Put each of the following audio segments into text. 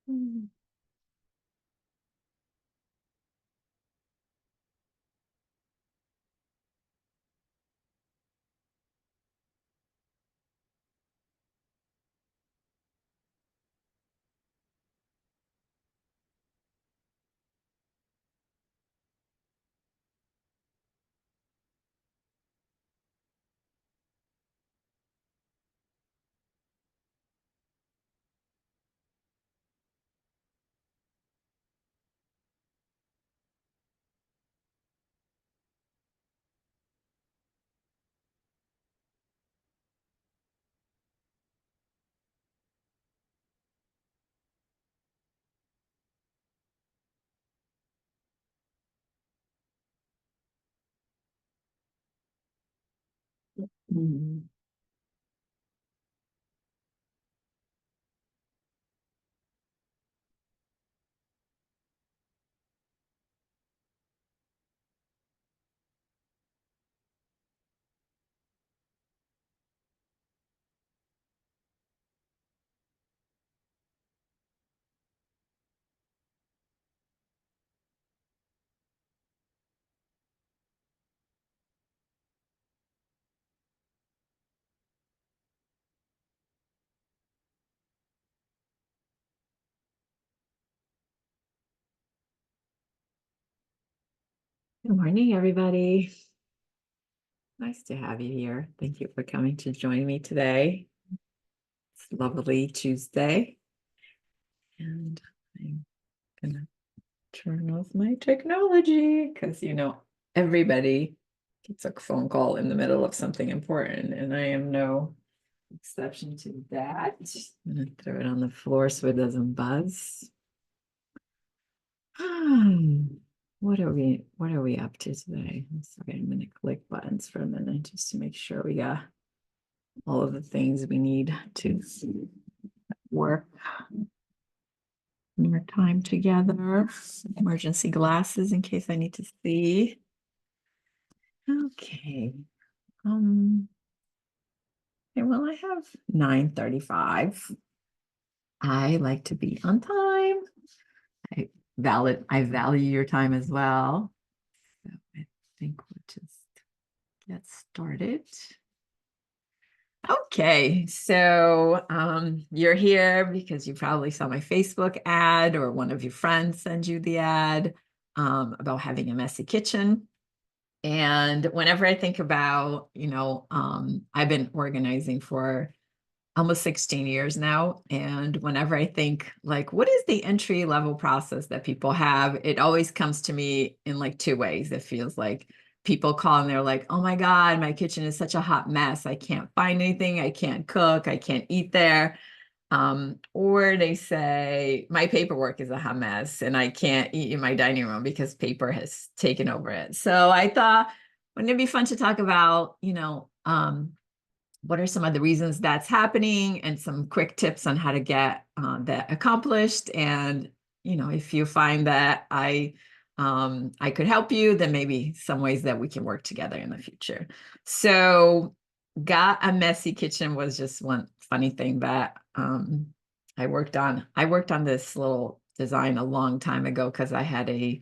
Mm. Mm. Good morning, everybody. Nice to have you here. Thank you for coming to join me today. It's lovely Tuesday. And I'm gonna turn off my technology because everybody gets a phone call in the middle of something important, and I am no exception to that. I'm gonna throw it on the floor so it doesn't buzz. What are we up to today? Sorry, I'm gonna click buttons for a minute just to make sure we got all of the things we need to work more time together. Emergency glasses in case I need to see. Okay. Okay, well, I have 9:35. I like to be on time. I value your time as well. So I think we'll just get started. Okay, so you're here because you probably saw my Facebook ad or one of your friends send you the ad about having a messy kitchen. And whenever I think about, I've been organizing for almost 16 years now. And whenever I think like, what is the entry level process that people have? It always comes to me in like two ways. It feels like people call and they're like, oh my God, my kitchen is such a hot mess. I can't find anything. I can't cook. I can't eat there. Or they say my paperwork is a hot mess and I can't eat in my dining room because paper has taken over it. So I thought, wouldn't it be fun to talk about, what are some of the reasons that's happening and some quick tips on how to get that accomplished. And, if you find that I could help you, then maybe some ways that we can work together in the future. So got a messy kitchen was just one funny thing that I worked on. I worked on this little design a long time ago because I had a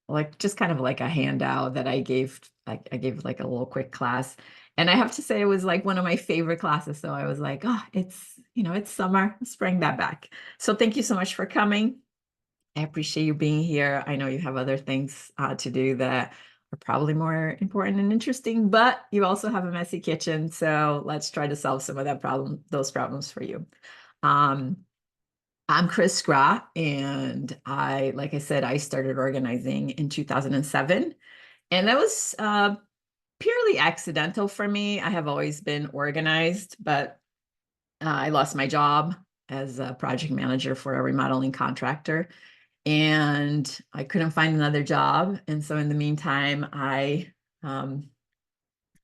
like just kind of like a handout that I gave like a little quick class. And I have to say it was like one of my favorite classes. So I was like, oh, it's summer, let's bring that back. So thank you so much for coming. I appreciate you being here. I know you have other things to do that are probably more important and interesting, but you also have a messy kitchen. So let's try to solve some of those problems for you. Um, I'm Chris Scrah, and like I said, I started organizing in 2007, and that was purely accidental for me. I have always been organized, but I lost my job as a project manager for a remodeling contractor, and I couldn't find another job. And so, in the meantime, um,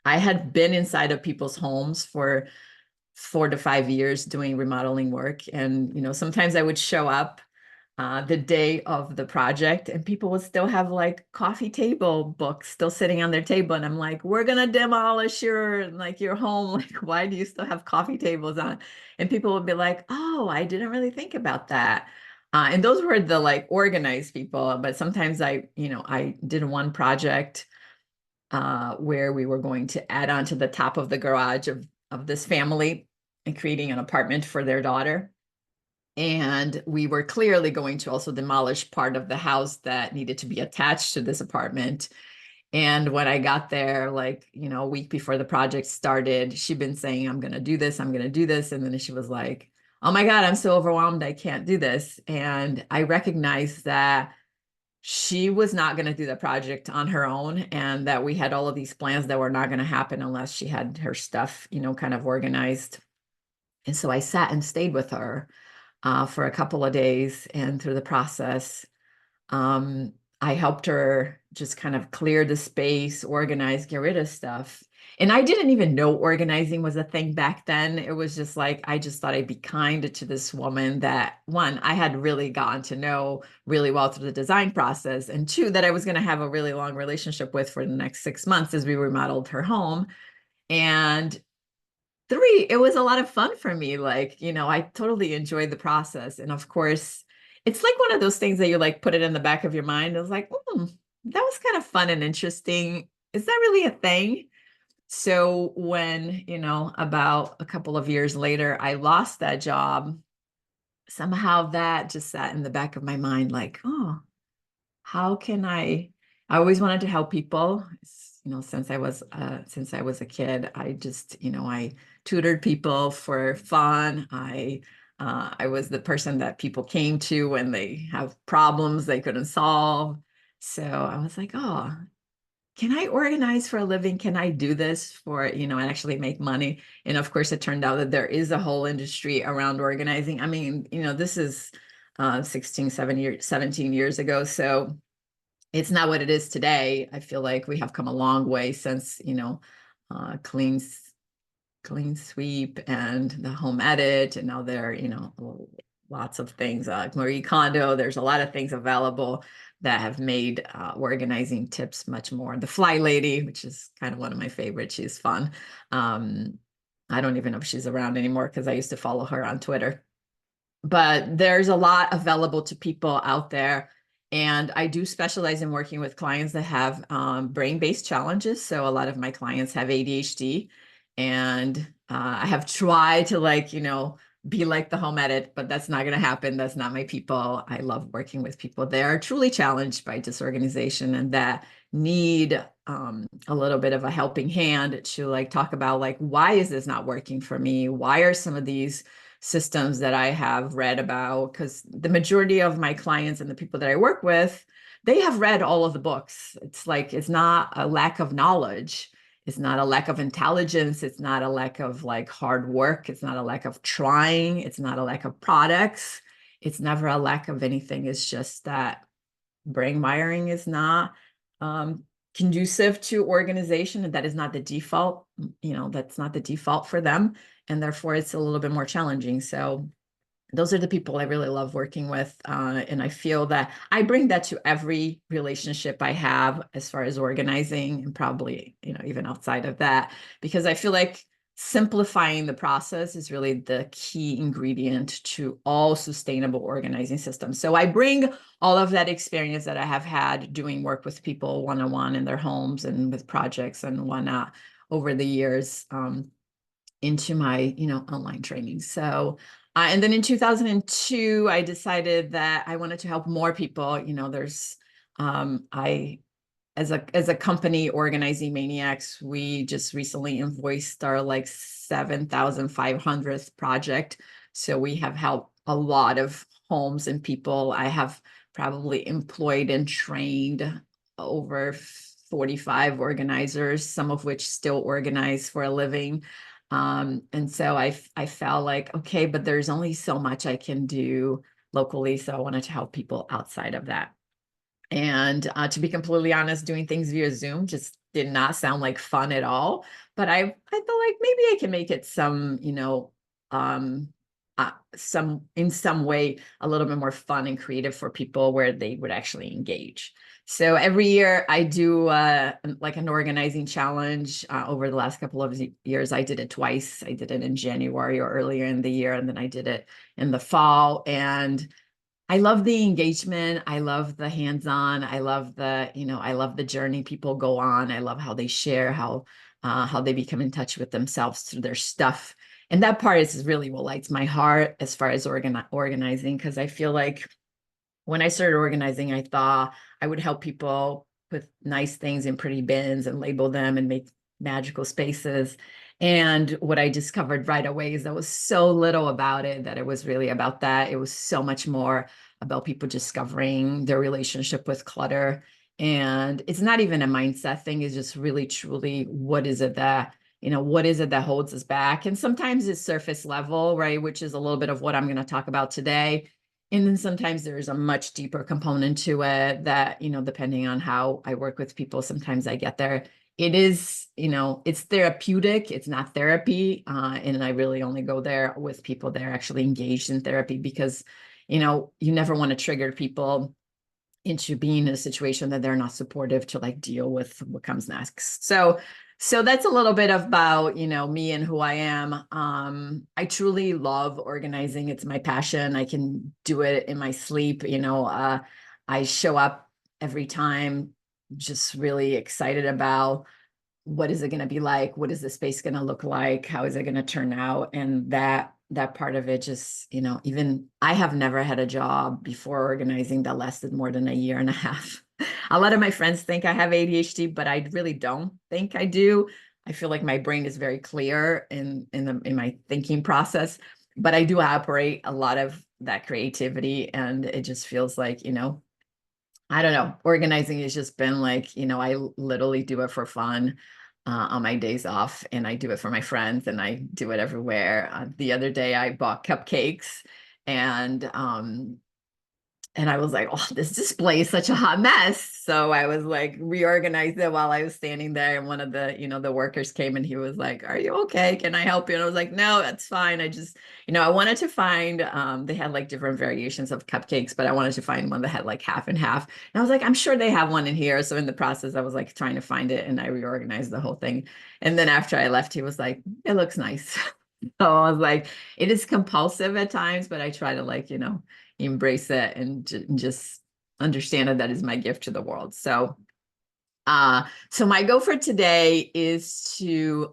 I had been inside of people's homes for 4 to 5 years doing remodeling work, and sometimes I would show up the day of the project, and people would still have like coffee table books still sitting on their table. And I'm like, we're gonna demolish your home. Like, why do you still have coffee tables on? And people would be like, oh, I didn't really think about that. And those were the like organized people. But sometimes I did one project where we were going to add on to the top of the garage of this family and creating an apartment for their daughter. And we were clearly going to also demolish part of the house that needed to be attached to this apartment. And when I got there, like, a week before the project started, she'd been saying, I'm going to do this, I'm going to do this. And then she was like, oh my God, I'm so overwhelmed, I can't do this. And I recognized that she was not going to do the project on her own, and that we had all of these plans that were not going to happen unless she had her stuff, kind of organized. And so I sat and stayed with her for a couple of days. And through the process, um, I helped her just kind of clear the space, organize, get rid of stuff. And I didn't even know organizing was a thing back then. It was just like, I just thought I'd be kind to this woman that, one, I had really gotten to know really well through the design process, and two, that I was going to have a really long relationship with for the next 6 months as we remodeled her home. And three, it was a lot of fun for me. Like, I totally enjoyed the process. And of course, it's like one of those things that you like put it in the back of your mind. I was like, that was kind of fun and interesting. Is that really a thing? So when, about a couple of years later, I lost that job, somehow that just sat in the back of my mind, like, oh, how can I always wanted to help people, since I was a kid. I just, I tutored people for fun. I was the person that people came to when they have problems they couldn't solve. So I was like, oh, can I organize for a living? Can I do this and actually make money? And of course, it turned out that there is a whole industry around organizing. I mean, this is 16, 17 years ago. So it's not what it is today. I feel like we have come a long way since, uh, clean, clean sweep and the home edit. And now there are, lots of things, Marie Kondo, there's a lot of things available that have made organizing tips much more. The Fly Lady, which is kind of one of my favorites. She's fun. Um, I don't even know if she's around anymore because I used to follow her on Twitter. But there's a lot available to people out there. And I do specialize in working with clients that have brain-based challenges. So a lot of my clients have ADHD. And I have tried to be like the home edit, but that's not going to happen. That's not my people. I love working with people that are truly challenged by disorganization and that need a little bit of a helping hand to talk about why is this not working for me? Why are some of these systems that I have read about, because the majority of my clients and the people that I work with, they have read all of the books. It's not a lack of knowledge. It's not a lack of intelligence. It's not a lack of hard work. It's not a lack of trying. It's not a lack of products. It's never a lack of anything. It's just that brain wiring is not um, conducive to organization, and that is not the default. That's not the default for them, and therefore it's a little bit more challenging. So those are the people I really love working with. And I feel that I bring that to every relationship I have as far as organizing, and probably, even outside of that, because I feel like simplifying the process is really the key ingredient to all sustainable organizing systems. So I bring all of that experience that I have had doing work with people one-on-one in their homes and with projects and whatnot over the years, into my, online training. So, and then in 2002, I decided that I wanted to help more people. I, as a company, Organizing Maniacs, we just recently invoiced our 7,500th project. So we have helped a lot of homes and people. I have probably employed and trained over 45 organizers, some of which still organize for a living. And so I felt like, okay, but there's only so much I can do locally. So I wanted to help people outside of that. And to be completely honest, doing things via Zoom just did not sound like fun at all. But I thought maybe I can make it some, um, in some way a little bit more fun and creative for people where they would actually engage. So every year I do like an organizing challenge. Over the last couple of years, I did it twice. I did it in January or earlier in the year, and then I did it in the fall. And I love the engagement. I love the hands-on. I love I love the journey people go on. I love how they share, how they become in touch with themselves through their stuff. And that part is really what lights my heart as far as organizing, because I feel like when I started organizing, I thought I would help people put nice things in pretty bins and label them and make magical spaces. And what I discovered right away is there was so little about it, that it was really about that. It was so much more about people discovering their relationship with clutter. And it's not even a mindset thing, it's just really truly what is it that, what is it that holds us back? And sometimes it's surface level, right? Which is a little bit of what I'm going to talk about today. And then sometimes there's a much deeper component to it that, depending on how I work with people, sometimes I get there. It is, it's therapeutic. It's not therapy. And I really only go there with people that are actually engaged in therapy, because, you never want to trigger people into being in a situation that they're not supportive to like deal with what comes next. So that's a little bit about, me and who I am. I truly love organizing. It's my passion. I can do it in my sleep. I show up every time just really excited about what is it going to be like? What is the space going to look like? How is it going to turn out? And that part of it just, even I have never had a job before organizing that lasted more than a year and a half. A lot of my friends think I have ADHD, but I really don't think I do. I feel like my brain is very clear in my thinking process, but I do operate a lot of that creativity, and it just feels like, I don't know, organizing has just been like, I literally do it for fun on my days off, and I do it for my friends, and I do it everywhere. The other day I bought cupcakes, and and I was like, oh, this display is such a hot mess. So I was like, reorganized it while I was standing there. And one of the, the workers came, and he was like, are you okay? Can I help you? And I was like, no, that's fine. I just, I wanted to find, they had like different variations of cupcakes, but I wanted to find one that had like half and half. And I was like, I'm sure they have one in here. So in the process, I was like trying to find it, and I reorganized the whole thing. And then after I left, he was like, it looks nice. So I was like, it is compulsive at times, but I try to like, embrace it and just understand that that is my gift to the world. So my goal for today is to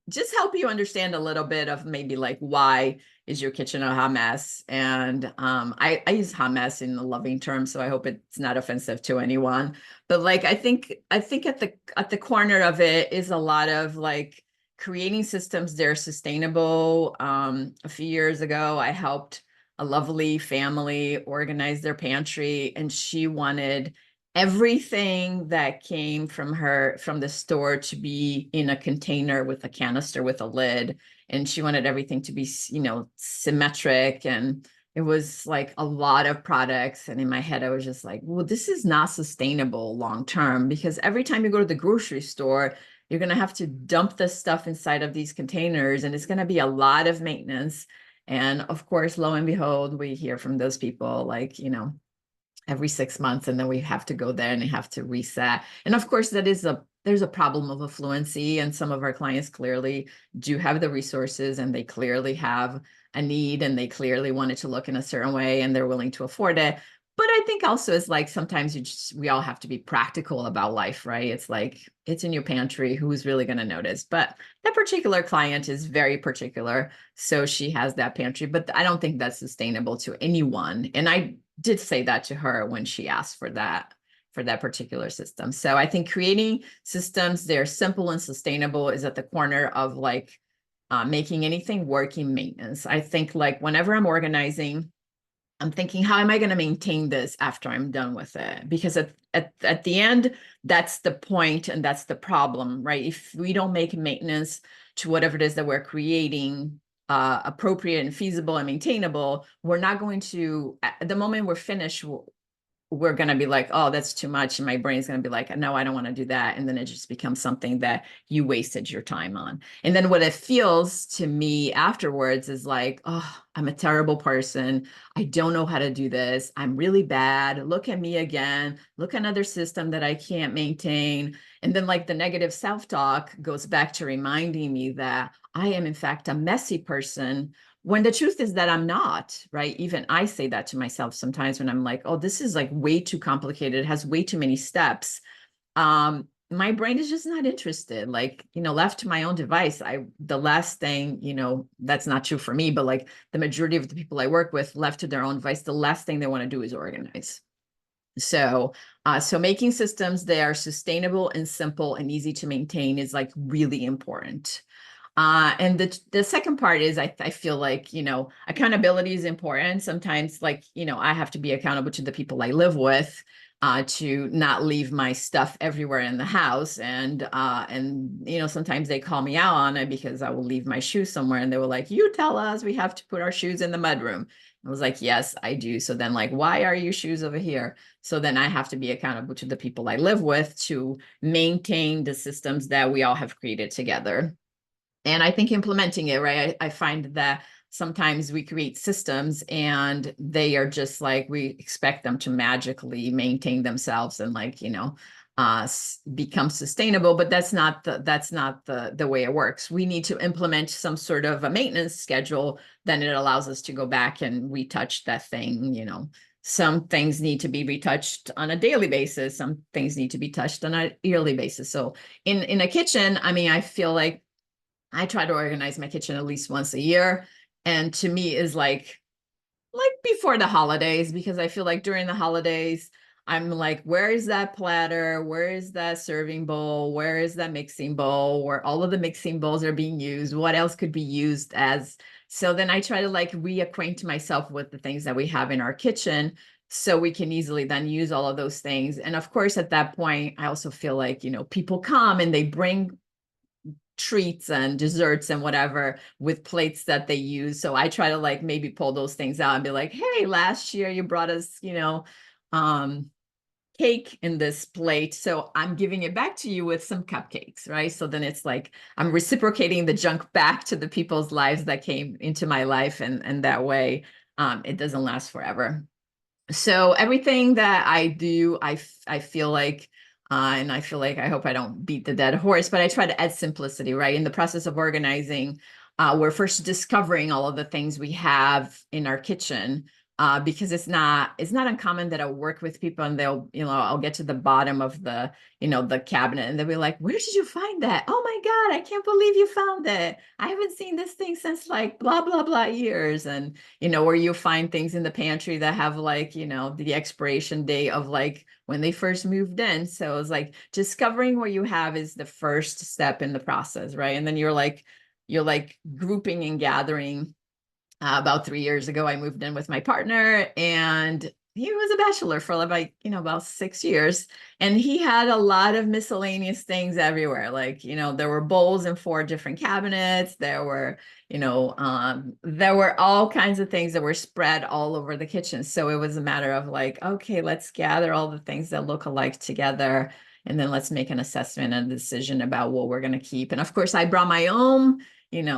just help you understand a little bit of maybe like, why is your kitchen a hot mess? And I use hot mess in a loving term, so I hope it's not offensive to anyone. But like, I think at the corner of it is a lot of like creating systems that are sustainable. A few years ago, I helped a lovely family organize their pantry, and she wanted everything that came from the store to be in a container with a canister with a lid. And she wanted everything to be, symmetric. And it was like a lot of products. And in my head, I was just like, well, this is not sustainable long term, because every time you go to the grocery store, you're going to have to dump this stuff inside of these containers, and it's going to be a lot of maintenance. And of course, lo and behold, we hear from those people like, every 6 months, and then we have to go there and they have to reset. And of course, there's a problem of affluency, and some of our clients clearly do have the resources, and they clearly have a need, and they clearly want it to look in a certain way, and they're willing to afford it. But I think also it's like sometimes we all have to be practical about life, right? It's like, it's in your pantry, who's really going to notice? But that particular client is very particular, so she has that pantry, but I don't think that's sustainable to anyone. And I did say that to her when she asked for that particular system. So I think creating systems that are simple and sustainable is at the corner of like making anything work in maintenance. I think like whenever I'm organizing, I'm thinking, how am I going to maintain this after I'm done with it? Because at the end, that's the point, and that's the problem, right? If we don't make maintenance to whatever it is that we're creating appropriate and feasible and maintainable, we're not going to, at the moment we're finished, we're going to be like, oh, that's too much. And my brain's going to be like, no, I don't want to do that. And then it just becomes something that you wasted your time on. And then what it feels to me afterwards is like, oh, I'm a terrible person. I don't know how to do this. I'm really bad. Look at me again. Look at another system that I can't maintain. And then like the negative self-talk goes back to reminding me that I am in fact a messy person, when the truth is that I'm not, right? Even I say that to myself sometimes when I'm like, oh, this is like way too complicated. It has way too many steps. My brain is just not interested. Like, left to my own device, the last thing, that's not true for me, but like the majority of the people I work with, left to their own device, the last thing they want to do is organize. So making systems that are sustainable and simple and easy to maintain is like really important. And the second part is I feel like, accountability is important. Sometimes, like, I have to be accountable to the people I live with, to not leave my stuff everywhere in the house. And sometimes they call me out on it because I will leave my shoes somewhere, and they were like, you tell us we have to put our shoes in the mudroom. I was like, yes, I do. So then, like, why are your shoes over here? So then I have to be accountable to the people I live with to maintain the systems that we all have created together. And I think implementing it, right? I find that sometimes we create systems and they are just like, we expect them to magically maintain themselves and like, become sustainable, but that's not the way it works. We need to implement some sort of a maintenance schedule. Then it allows us to go back and retouch that thing. Some things need to be retouched on a daily basis. Some things need to be touched on a yearly basis. So in a kitchen, I mean, I feel like I try to organize my kitchen at least once a year. And to me is like before the holidays, because I feel like during the holidays, I'm like, where is that platter? Where is that serving bowl? Where is that mixing bowl? Where all of the mixing bowls are being used? What else could be used as? So then I try to like reacquaint myself with the things that we have in our kitchen, so we can easily then use all of those things. And of course, at that point, I also feel like, people come and they bring treats and desserts and whatever with plates that they use. So I try to like maybe pull those things out and be like, hey, last year you brought us, um, cake in this plate. So I'm giving it back to you with some cupcakes, right? So then it's like I'm reciprocating the junk back to the people's lives that came into my life. And that way, it doesn't last forever. So everything that I do, I feel like, and I feel like I hope I don't beat the dead horse, but I try to add simplicity, right? In the process of organizing, we're first discovering all of the things we have in our kitchen, because it's not uncommon that I'll work with people and they'll, I'll get to the bottom of the cabinet and they'll be like, where did you find that? Oh my God, I can't believe you found that. I haven't seen this thing since like blah, blah, blah years. And where you find things in the pantry that have like, the expiration date of like when they first moved in. So it's like discovering what you have is the first step in the process, right? And then you're like grouping and gathering. About 3 years ago, I moved in with my partner, and he was a bachelor for like, about 6 years. And he had a lot of miscellaneous things everywhere. Like, there were bowls in 4 different cabinets. There were all kinds of things that were spread all over the kitchen. So it was a matter of like, okay, let's gather all the things that look alike together. And then let's make an assessment and a decision about what we're going to keep. And of course, I brought my own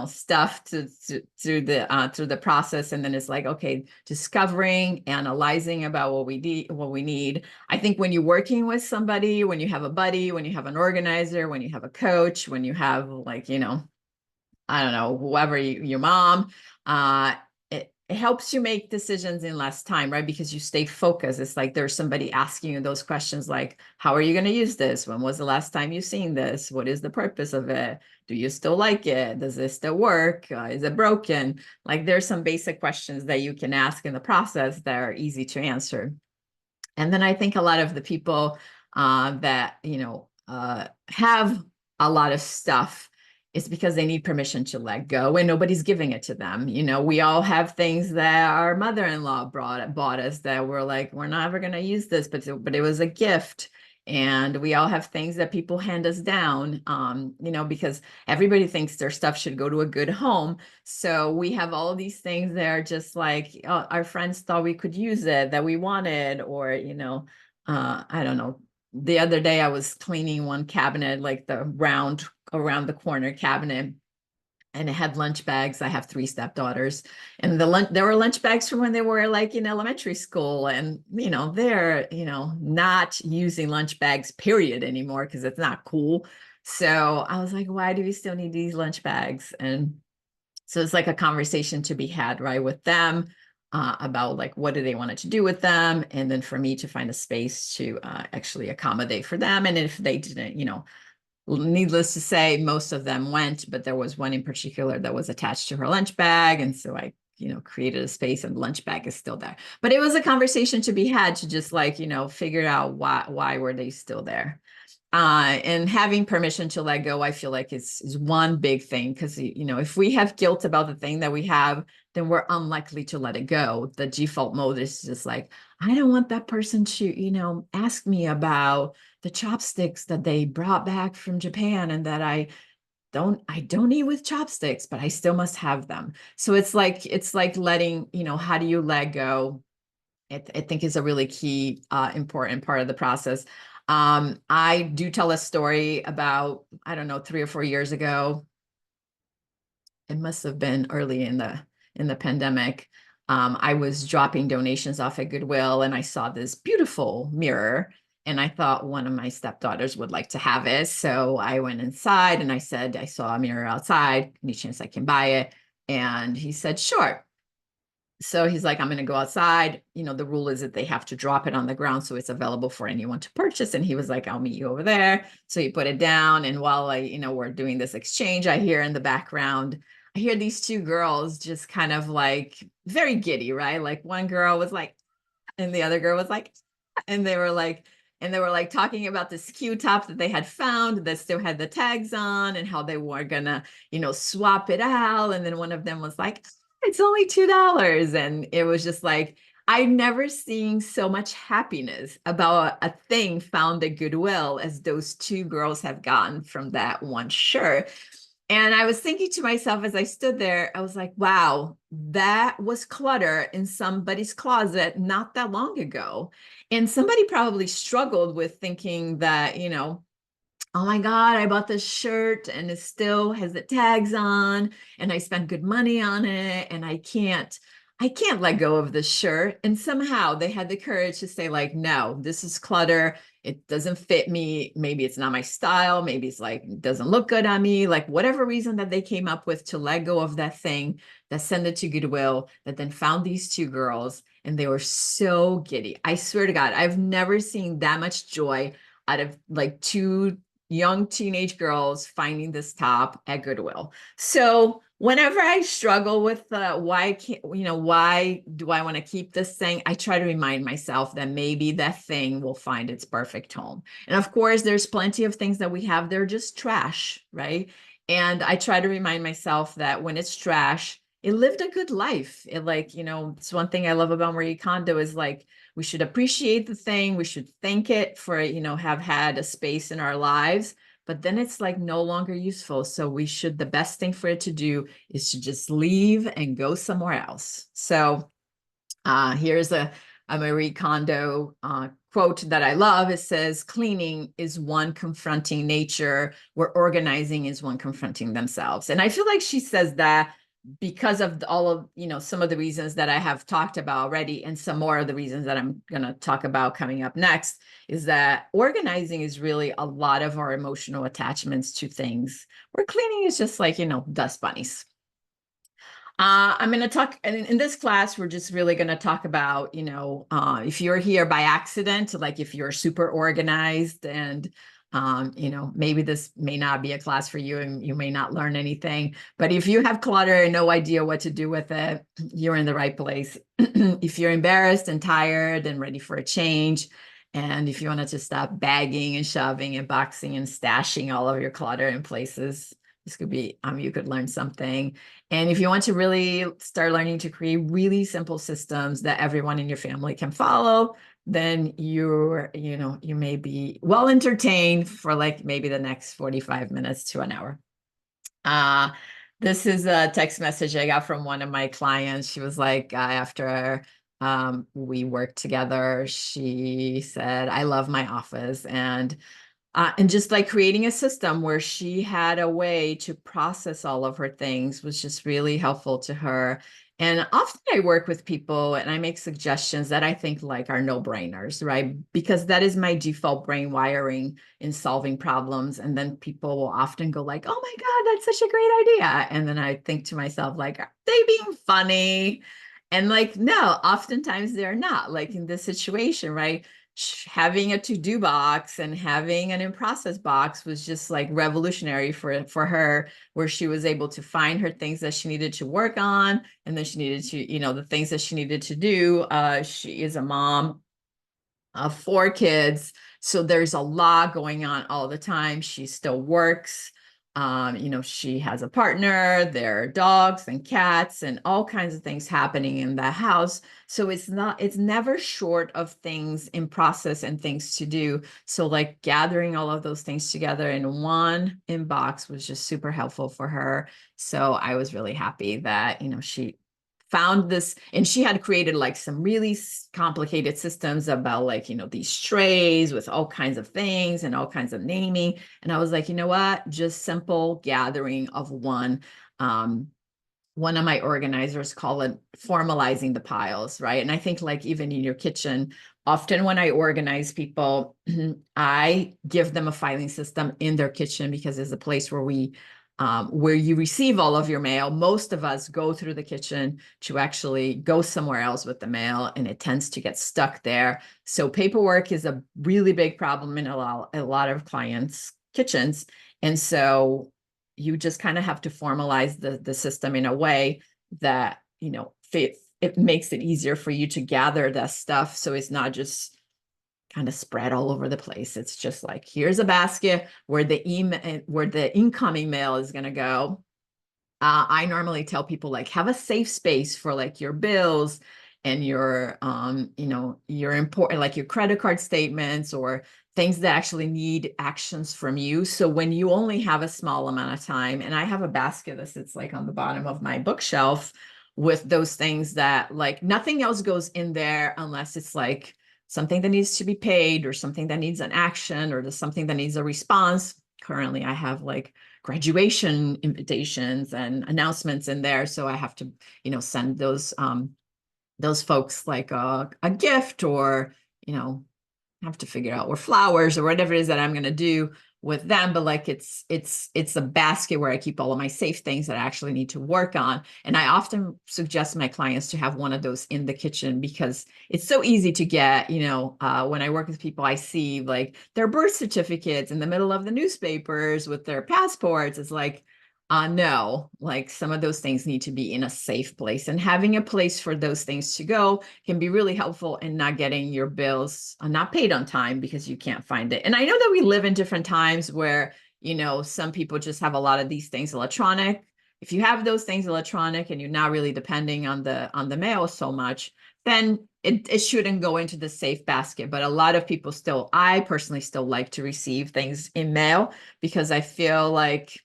stuff through the process. And then it's like, okay, discovering, analyzing about what we need. I think when you're working with somebody, when you have a buddy, when you have an organizer, when you have a coach, when you have like, I don't know, whoever your mom, it helps you make decisions in less time, right? Because you stay focused. It's like there's somebody asking you those questions like, how are you going to use this? When was the last time you've seen this? What is the purpose of it? Do you still like it? Does this still work? Is it broken? Like there's some basic questions that you can ask in the process that are easy to answer. And then I think a lot of the people that, have a lot of stuff, it's because they need permission to let go and nobody's giving it to them. We all have things that our mother-in-law bought us that we're like, we're never going to use this, but it was a gift. And we all have things that people hand us down, because everybody thinks their stuff should go to a good home. So we have all these things that are just like, our friends thought we could use it, that we wanted, or, I don't know. The other day I was cleaning one cabinet, like the round around the corner cabinet, and it had lunch bags. I have three stepdaughters, and there were lunch bags from when they were like in elementary school, and they're not using lunch bags period anymore because it's not cool. So I was like, why do we still need these lunch bags? And so it's like a conversation to be had, right, with them, about like what do they want to do with them, and then for me to find a space to actually accommodate for them. And if they didn't, needless to say, most of them went, but there was one in particular that was attached to her lunch bag. And so I, created a space, and the lunch bag is still there. But it was a conversation to be had to just like, figure out why were they still there. And having permission to let go, I feel like is one big thing, because if we have guilt about the thing that we have, then we're unlikely to let it go. The default mode is just like, I don't want that person to ask me about the chopsticks that they brought back from Japan, and that I don't eat with chopsticks, but I still must have them. So it's like letting, how do you let go? I think is a really key, important part of the process. I do tell a story about, I don't know, 3 or 4 years ago. It must have been early in the pandemic. I was dropping donations off at Goodwill, and I saw this beautiful mirror, and I thought one of my stepdaughters would like to have it. So I went inside and I said, I saw a mirror outside. Any chance I can buy it? And he said, sure. So he's like, I'm going to go outside. The rule is that they have to drop it on the ground so it's available for anyone to purchase. And he was like, I'll meet you over there. So he put it down. And while we're doing this exchange, I hear in the background, I hear these two girls just kind of like very giddy, right? Like one girl was like, and the other girl was like, and they were like talking about this Q top that they had found that still had the tags on, and how they were gonna, swap it out. And then one of them was like, it's only $2. And it was just like, I've never seen so much happiness about a thing found at Goodwill as those two girls have gotten from that one shirt. And I was thinking to myself as I stood there, I was like, wow, that was clutter in somebody's closet not that long ago. And somebody probably struggled with thinking that, oh my God, I bought this shirt and it still has the tags on, and I spent good money on it, and I can't let go of this shirt. And somehow they had the courage to say like, no, this is clutter. It doesn't fit me. Maybe it's not my style. Maybe it's like, it doesn't look good on me. Like whatever reason that they came up with to let go of that thing, that sent it to Goodwill, that then found these two girls, and they were so giddy. I swear to God, I've never seen that much joy out of like two young teenage girls finding this top at Goodwill. So whenever I struggle with why can't, why do I want to keep this thing, I try to remind myself that maybe that thing will find its perfect home. And of course, there's plenty of things that we have, they're just trash, right? And I try to remind myself that when it's trash, it lived a good life. It like, it's one thing I love about Marie Kondo is like, we should appreciate the thing. We should thank it for, have had a space in our lives, but then it's like no longer useful. So the best thing for it to do is to just leave and go somewhere else. So here's a Marie Kondo quote that I love. It says, cleaning is one confronting nature, where organizing is one confronting themselves. And I feel like she says that because of all of, some of the reasons that I have talked about already, and some more of the reasons that I'm going to talk about coming up next, is that organizing is really a lot of our emotional attachments to things, where cleaning is just like, dust bunnies. I'm going to talk in this class. We're just really going to talk about, if you're here by accident, like if you're super organized and, maybe this may not be a class for you and you may not learn anything, but if you have clutter and no idea what to do with it, you're in the right place. If you're embarrassed and tired and ready for a change, and if you wanted to stop bagging and shoving and boxing and stashing all of your clutter in places, This could be, you could learn something. And if you want to really start learning to create really simple systems that everyone in your family can follow, then you may be well entertained for like maybe the next 45 minutes to an hour. Uh, this is a text message I got from one of my clients. She was like, after we worked together, she said, I love my office. And just like creating a system where she had a way to process all of her things was just really helpful to her. And often I work with people and I make suggestions that I think like are no-brainers, right? Because that is my default brain wiring in solving problems. And then people will often go like, oh my God, that's such a great idea. And then I think to myself, like, are they being funny? And like, no, oftentimes they're not. Like in this situation, right? Having a to-do box and having an in-process box was just like revolutionary for her, where she was able to find her things that she needed to work on, and then she needed to, the things that she needed to do. She is a mom of 4 kids, so there's a lot going on all the time. She still works. She has a partner, there are dogs and cats and all kinds of things happening in the house. So it's never short of things in process and things to do. So like gathering all of those things together in one inbox was just super helpful for her. So I was really happy that, she found this, and she had created like some really complicated systems about like, these trays with all kinds of things and all kinds of naming. And I was like, you know what, just simple gathering of one of my organizers call it formalizing the piles, right? And I think like even in your kitchen, often when I organize people, I give them a filing system in their kitchen because it's a place where you receive all of your mail. Most of us go through the kitchen to actually go somewhere else with the mail, and it tends to get stuck there. So paperwork is a really big problem in a lot of clients' kitchens. And so you just kind of have to formalize the system in a way that, it makes it easier for you to gather that stuff. So it's not just kind of spread all over the place. It's just like, here's a basket where the incoming mail is going to go. I normally tell people like have a safe space for like your bills and your important, like your credit card statements or things that actually need actions from you. So when you only have a small amount of time, and I have a basket that sits like on the bottom of my bookshelf with those things that like nothing else goes in there unless it's like something that needs to be paid or something that needs an action or something that needs a response. Currently, I have like graduation invitations and announcements in there. So I have to, send those folks like a gift, or, have to figure out, or flowers or whatever it is that I'm going to do with them. But like it's a basket where I keep all of my safe things that I actually need to work on. And I often suggest my clients to have one of those in the kitchen because it's so easy to get, when I work with people, I see like their birth certificates in the middle of the newspapers with their passports. It's like, no, like some of those things need to be in a safe place, and having a place for those things to go can be really helpful in not getting your bills not paid on time because you can't find it. And I know that we live in different times where, some people just have a lot of these things electronic. If you have those things electronic and you're not really depending on the mail so much, then it shouldn't go into the safe basket. But a lot of people still, I personally still like to receive things in mail because I feel like,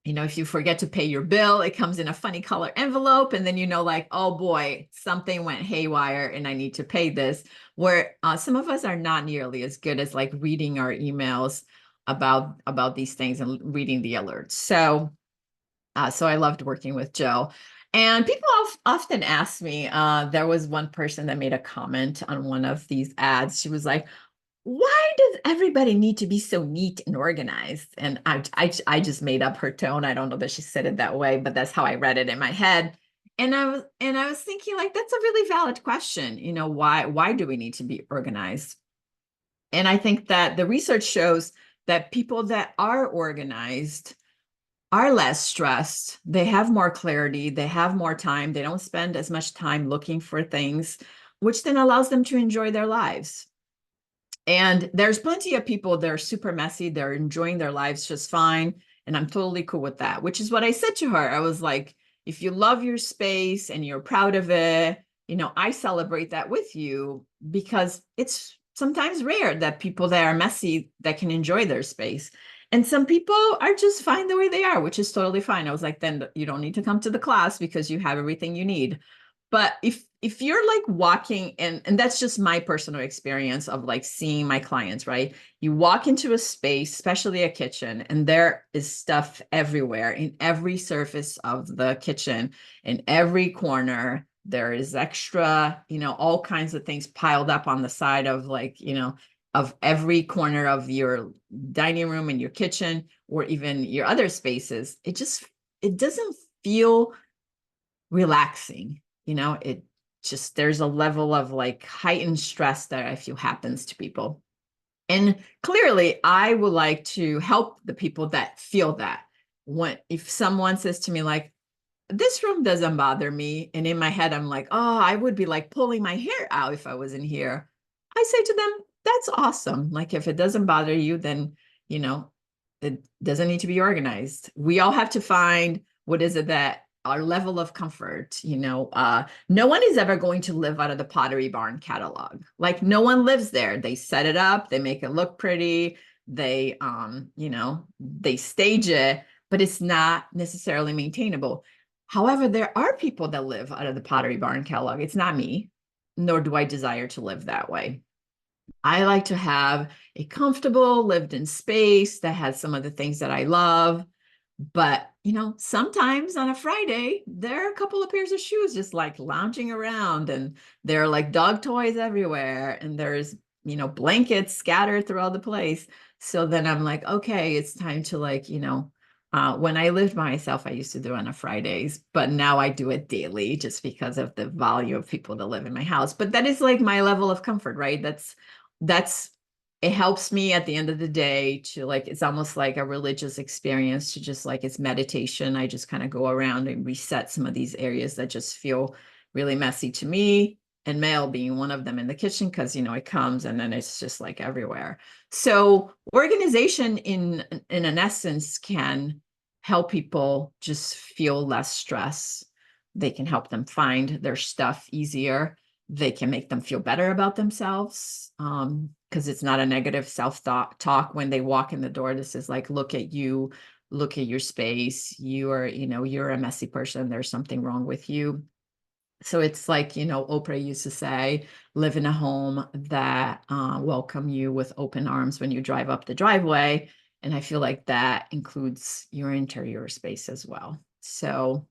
if you forget to pay your bill, it comes in a funny color envelope, and then like, oh boy, something went haywire and I need to pay this. Where some of us are not nearly as good as like reading our emails about these things and reading the alerts. So I loved working with Joe. And people often ask me, there was one person that made a comment on one of these ads. She was like, why does everybody need to be so neat and organized? And I just made up her tone. I don't know that she said it that way, but that's how I read it in my head. And I was thinking like, that's a really valid question. Why do we need to be organized? And I think that the research shows that people that are organized are less stressed. They have more clarity. They have more time. They don't spend as much time looking for things, which then allows them to enjoy their lives. And there's plenty of people that are super messy. They're enjoying their lives just fine. And I'm totally cool with that, which is what I said to her. I was like, if you love your space and you're proud of it, I celebrate that with you, because it's sometimes rare that people that are messy that can enjoy their space. And some people are just fine the way they are, which is totally fine. I was like, then you don't need to come to the class because you have everything you need. But if you're like walking, and that's just my personal experience of like seeing my clients, right? You walk into a space, especially a kitchen, and there is stuff everywhere in every surface of the kitchen, in every corner. There is extra, all kinds of things piled up on the side of like, of every corner of your dining room and your kitchen, or even your other spaces. It doesn't feel relaxing. It just, there's a level of like heightened stress that I feel happens to people. And clearly, I would like to help the people that feel that. If someone says to me, like, this room doesn't bother me, and in my head, I'm like, oh, I would be like pulling my hair out if I was in here. I say to them, that's awesome. Like, if it doesn't bother you, then, you know, it doesn't need to be organized. We all have to find what is it that our level of comfort, no one is ever going to live out of the Pottery Barn catalog. Like, no one lives there. They set it up, they make it look pretty, they stage it, but it's not necessarily maintainable. However, there are people that live out of the Pottery Barn catalog. It's not me, nor do I desire to live that way. I like to have a comfortable lived in space that has some of the things that I love. But, sometimes on a Friday, there are a couple of pairs of shoes just like lounging around, and there are like dog toys everywhere, and there's, blankets scattered throughout the place. So then I'm like, okay, it's time to like, when I lived by myself, I used to do it on a Fridays, but now I do it daily just because of the volume of people that live in my house. But that is like my level of comfort, right? That's it helps me at the end of the day to like, it's almost like a religious experience, to just like, it's meditation. I just kind of go around and reset some of these areas that just feel really messy to me, and mail being one of them in the kitchen, because it comes and then it's just like everywhere. So organization in an essence can help people just feel less stress. They can help them find their stuff easier. They can make them feel better about themselves, because it's not a negative self-talk when they walk in the door. This is like, look at you, look at your space. You're a messy person. There's something wrong with you. So it's like, Oprah used to say, live in a home that welcome you with open arms when you drive up the driveway. And I feel like that includes your interior space as well. So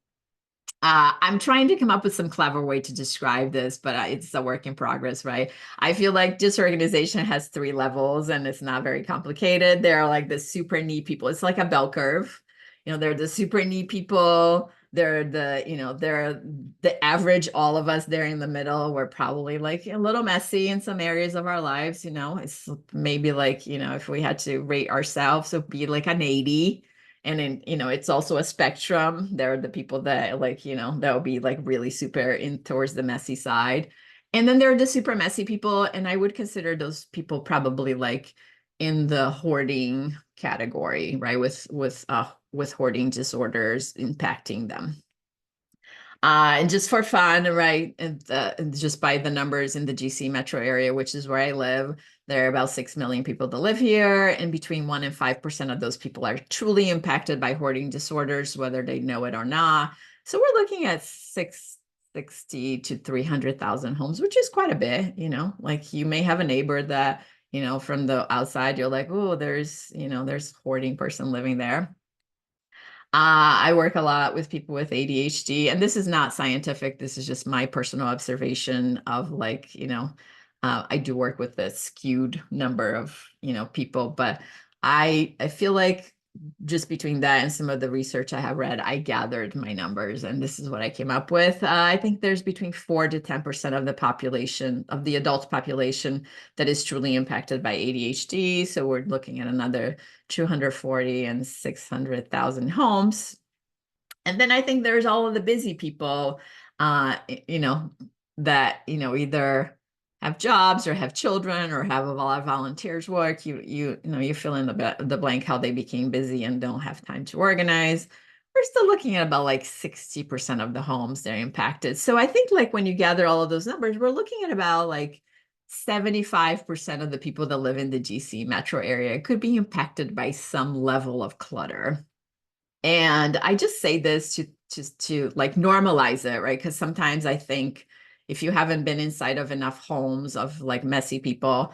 I'm trying to come up with some clever way to describe this, but it's a work in progress, right? I feel like disorganization has 3 levels, and it's not very complicated. There are like the super neat people. It's like a bell curve. They're the super neat people. They're the average, all of us there in the middle. We're probably like a little messy in some areas of our lives. It's maybe like, if we had to rate ourselves, it'd be like an 80. And then, it's also a spectrum. There are the people that like, that would be like really super in towards the messy side. And then there are the super messy people. And I would consider those people probably like in the hoarding category, right? With hoarding disorders impacting them. And just for fun, right? And just by the numbers in the GC metro area, which is where I live, there are about 6 million people that live here, and between 1% and 5% of those people are truly impacted by hoarding disorders, whether they know it or not. So we're looking at 660 to 300,000 homes, which is quite a bit. Like you may have a neighbor that, from the outside, you're like, oh, there's hoarding person living there. I work a lot with people with ADHD, and this is not scientific. This is just my personal observation of like, I do work with a skewed number of, people, but I feel like just between that and some of the research I have read, I gathered my numbers, and this is what I came up with. I think there's between 4 to 10% of the population, of the adult population, that is truly impacted by ADHD. So we're looking at another 240 and 600,000 homes. And then I think there's all of the busy people, uh, you know, that, either have jobs or have children or have a lot of volunteers work, you fill in the blank how they became busy and don't have time to organize. We're still looking at about like 60% of the homes they're impacted. So I think like when you gather all of those numbers, we're looking at about like 75% of the people that live in the GC metro area could be impacted by some level of clutter. And I just say this to like normalize it, right? Because sometimes I think if you haven't been inside of enough homes of like messy people,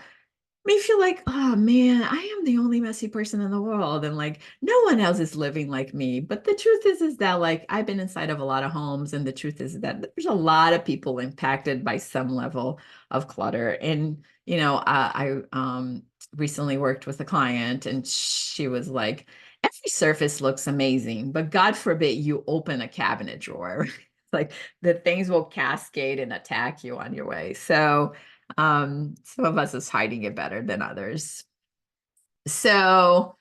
may feel like, oh man, I am the only messy person in the world. And like no one else is living like me. But the truth is that like I've been inside of a lot of homes, and the truth is that there's a lot of people impacted by some level of clutter. And I recently worked with a client, and she was like, every surface looks amazing, but God forbid you open a cabinet drawer. Like the things will cascade and attack you on your way. So some of us is hiding it better than others. So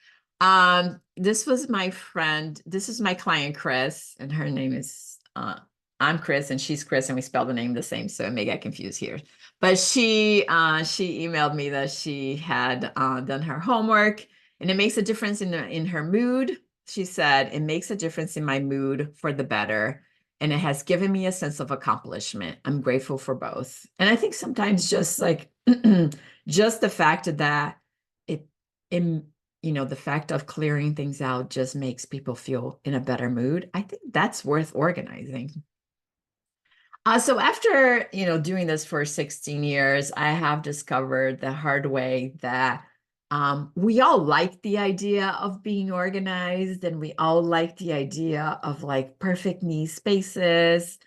this was my friend, this is my client Chris, and her name is I'm Chris and she's Chris, and we spell the name the same, so it may get confused here. But she emailed me that she had done her homework, and it makes a difference in her mood. She said it makes a difference in my mood for the better, and it has given me a sense of accomplishment. I'm grateful for both. And I think sometimes just like just the fact that it in the fact of clearing things out just makes people feel in a better mood. I think that's worth organizing. So after, doing this for 16 years, I have discovered the hard way that we all like the idea of being organized, and we all like the idea of like perfect neat spaces.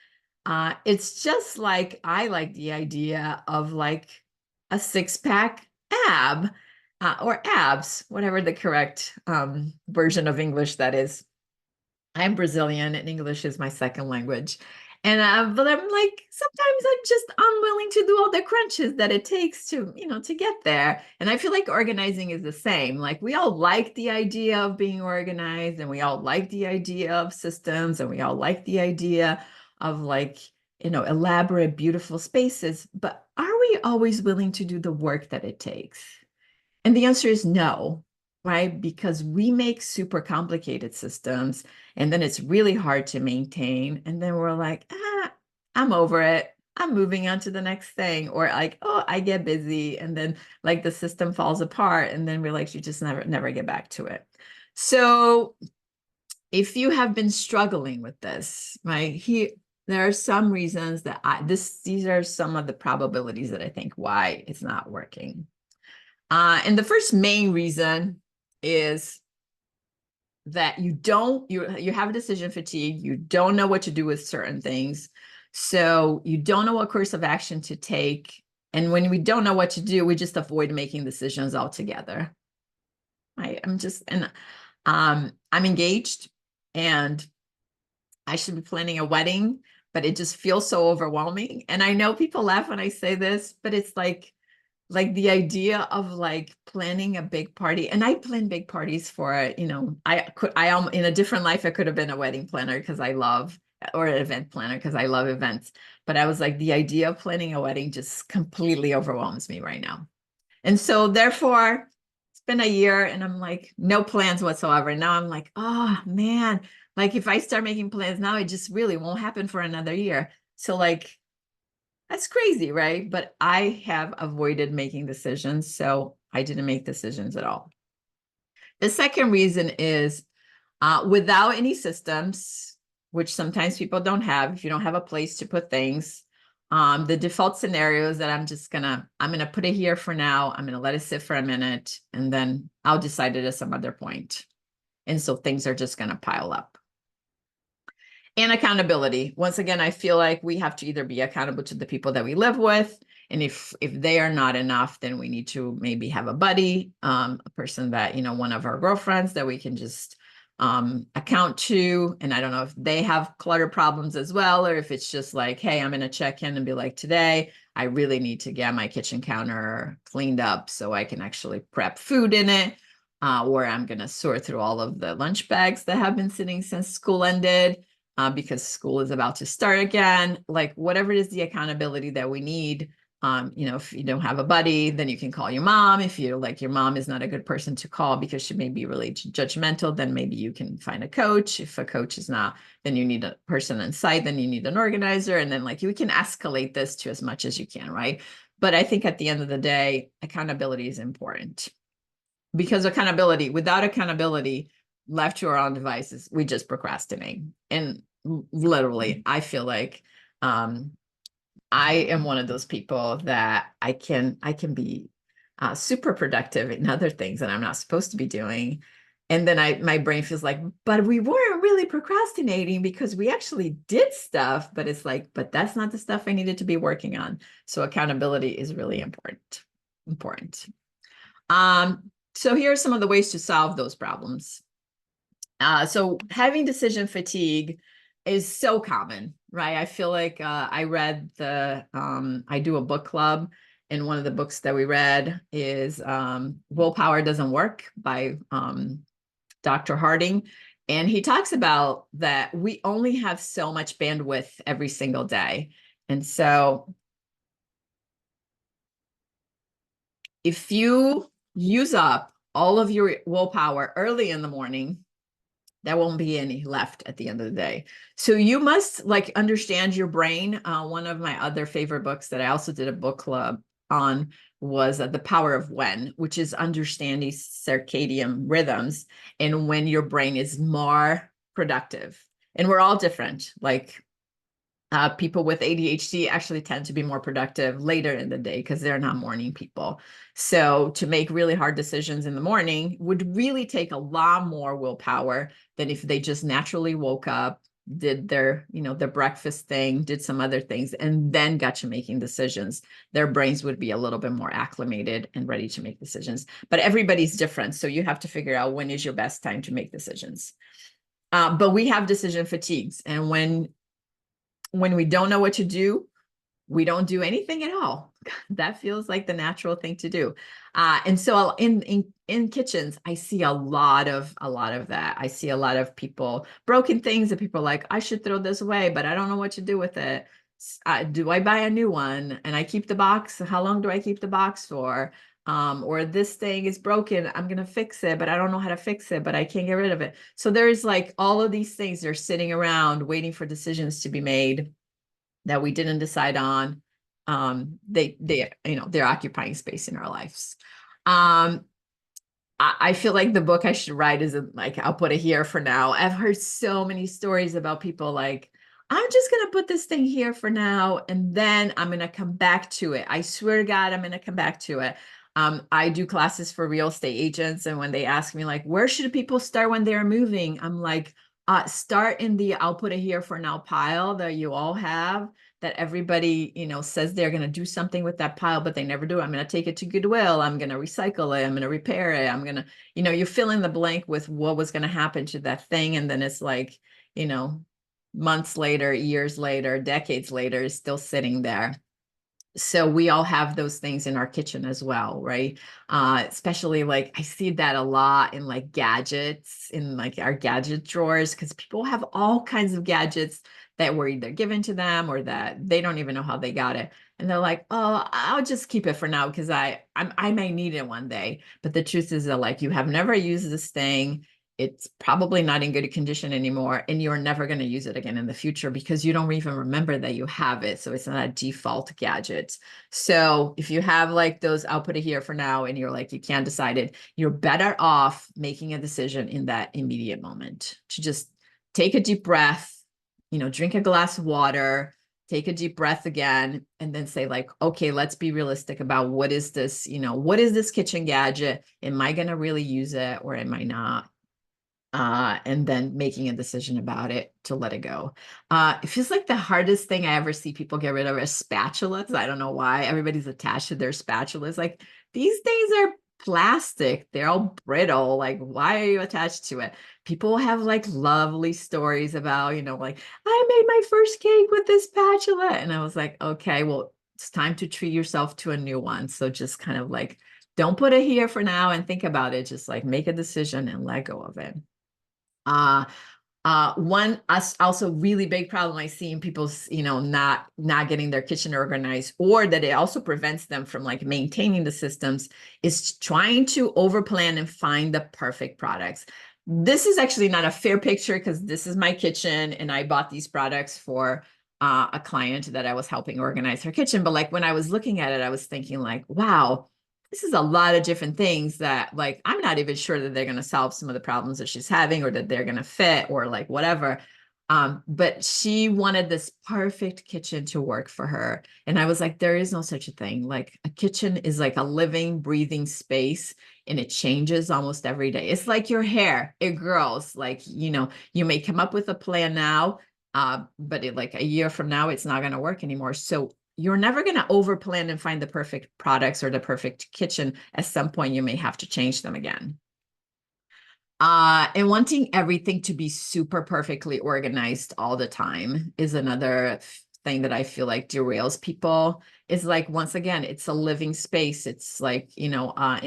It's just like I like the idea of like a six-pack or abs, whatever the correct version of English that is. I'm Brazilian and English is my second language. And but I'm like, sometimes I'm just unwilling to do all the crunches that it takes to get there. And I feel like organizing is the same. Like we all like the idea of being organized, and we all like the idea of systems, and we all like the idea of like, elaborate, beautiful spaces. But are we always willing to do the work that it takes? And the answer is no, right? Because we make super complicated systems, and then it's really hard to maintain. And then we're like, I'm over it. I'm moving on to the next thing. Or like, oh, I get busy. And then like the system falls apart. And then realize you just never get back to it. So if you have been struggling with this, right, there are some reasons that these are some of the probabilities that I think why it's not working. And the first main reason is that you have decision fatigue. You don't know what to do with certain things. So you don't know what course of action to take. And when we don't know what to do, we just avoid making decisions altogether. I'm engaged, and I should be planning a wedding, but it just feels so overwhelming. And I know people laugh when I say this, but it's like the idea of like planning a big party. And I plan big parties for, in a different life, I could have been a wedding planner because I love, or an event planner because I love events. But I was like, the idea of planning a wedding just completely overwhelms me right now. And so therefore, it's been a year and I'm like, no plans whatsoever. Now I'm like, oh man, like if I start making plans now, it just really won't happen for another year. So like, that's crazy, right? But I have avoided making decisions, so I didn't make decisions at all. The second reason is without any systems, which sometimes people don't have, if you don't have a place to put things, the default scenario is that I'm gonna put it here for now. I'm gonna let it sit for a minute, and then I'll decide it at some other point. And so things are just gonna pile up. And accountability. Once again, I feel like we have to either be accountable to the people that we live with, and if they are not enough, then we need to maybe have a buddy, a person that, one of our girlfriends that we can just account to. And I don't know if they have clutter problems as well, or if it's just like, hey, I'm going to check in and be like, today, I really need to get my kitchen counter cleaned up so I can actually prep food in it. Or I'm going to sort through all of the lunch bags that have been sitting since school ended. Because school is about to start again, like whatever it is the accountability that we need, If you don't have a buddy, then you can call your mom. If you're like your mom is not a good person to call because she may be really judgmental, then maybe you can find a coach. If a coach is not, then you need a person on site, then you need an organizer. And then like you can escalate this to as much as you can, right? But I think at the end of the day, accountability is important because without accountability, left to our own devices, we just procrastinate. And literally, I feel like I am one of those people that I can be super productive in other things that I'm not supposed to be doing. And then my brain feels like, but we weren't really procrastinating because we actually did stuff, but it's like, but that's not the stuff I needed to be working on. So accountability is really important. Important. So here are some of the ways to solve those problems. So having decision fatigue is so common, right? I feel like I do a book club, and one of the books that we read is Willpower Doesn't Work by Dr. Harding. And he talks about that we only have so much bandwidth every single day. And so if you use up all of your willpower early in the morning, there won't be any left at the end of the day. So you must like understand your brain. One of my other favorite books that I also did a book club on was The Power of When, which is understanding circadian rhythms and when your brain is more productive. And we're all different. Like people with ADHD actually tend to be more productive later in the day because they're not morning people. So to make really hard decisions in the morning would really take a lot more willpower than if they just naturally woke up, did their breakfast thing, did some other things, and then got to making decisions. Their brains would be a little bit more acclimated and ready to make decisions. But everybody's different. So you have to figure out when is your best time to make decisions. But we have decision fatigues. And when we don't know what to do, we don't do anything at all. That feels like the natural thing to do. And so in kitchens, I see a lot of that. I see a lot of people broken things that people are like, I should throw this away, but I don't know what to do with it. Do I buy a new one and I keep the box? How long do I keep the box for? Or this thing is broken, I'm gonna fix it, but I don't know how to fix it, but I can't get rid of it. So there's like all of these things, they're sitting around waiting for decisions to be made that we didn't decide on. They're occupying space in our lives. I feel like the book I should write is like, I'll put it here for now. I've heard so many stories about people like, I'm just going to put this thing here for now, and then I'm going to come back to it. I swear to God, I'm going to come back to it. I do classes for real estate agents. And when they ask me like, where should people start when they're moving? I'm like, start in the I'll put it here for now pile that you all have, that everybody, says they're going to do something with that pile, but they never do. I'm going to take it to Goodwill. I'm going to recycle it. I'm going to repair it. I'm going to, you fill in the blank with what was going to happen to that thing. And then it's like, months later, years later, decades later, is still sitting there. So we all have those things in our kitchen as well, right? Especially like I see that a lot in like gadgets, in like our gadget drawers, because people have all kinds of gadgets that were either given to them or that they don't even know how they got it. And they're like, oh, I'll just keep it for now because I may need it one day. But the truth is that like you have never used this thing. It's probably not in good condition anymore, and you're never going to use it again in the future because you don't even remember that you have it. So it's not a default gadget. So if you have like those, I'll put it here for now, and you're like, you can't decide it, you're better off making a decision in that immediate moment to just take a deep breath, drink a glass of water, take a deep breath again, and then say like, okay, let's be realistic about what is this, what is this kitchen gadget? Am I going to really use it or am I not? And then making a decision about it to let it go. It feels like the hardest thing I ever see people get rid of is spatulas. I don't know why everybody's attached to their spatulas. Like these things are plastic, they're all brittle. Like, why are you attached to it? People have like lovely stories about, like, I made my first cake with this spatula. And I was like, okay, well, it's time to treat yourself to a new one. So just kind of like, don't put it here for now and think about it. Just like make a decision and let go of it. Uh, One us also really big problem I see in people's, not getting their kitchen organized, or that it also prevents them from like maintaining the systems, is trying to overplan and find the perfect products. This is actually not a fair picture because this is my kitchen and I bought these products for a client that I was helping organize her kitchen. But like when I was looking at it, I was thinking like, wow, this is a lot of different things that like I'm not even sure that they're going to solve some of the problems that she's having or that they're going to fit or like whatever. But she wanted this perfect kitchen to work for her. And I was like, there is no such a thing. Like a kitchen is like a living, breathing space and it changes almost every day. It's like your hair, it grows. Like, you may come up with a plan now, but like a year from now, it's not going to work anymore. So you're never going to overplan and find the perfect products or the perfect kitchen. At some point, you may have to change them again. And wanting everything to be super perfectly organized all the time is another thing that I feel like derails people. Is like, once again, it's a living space. It's like, in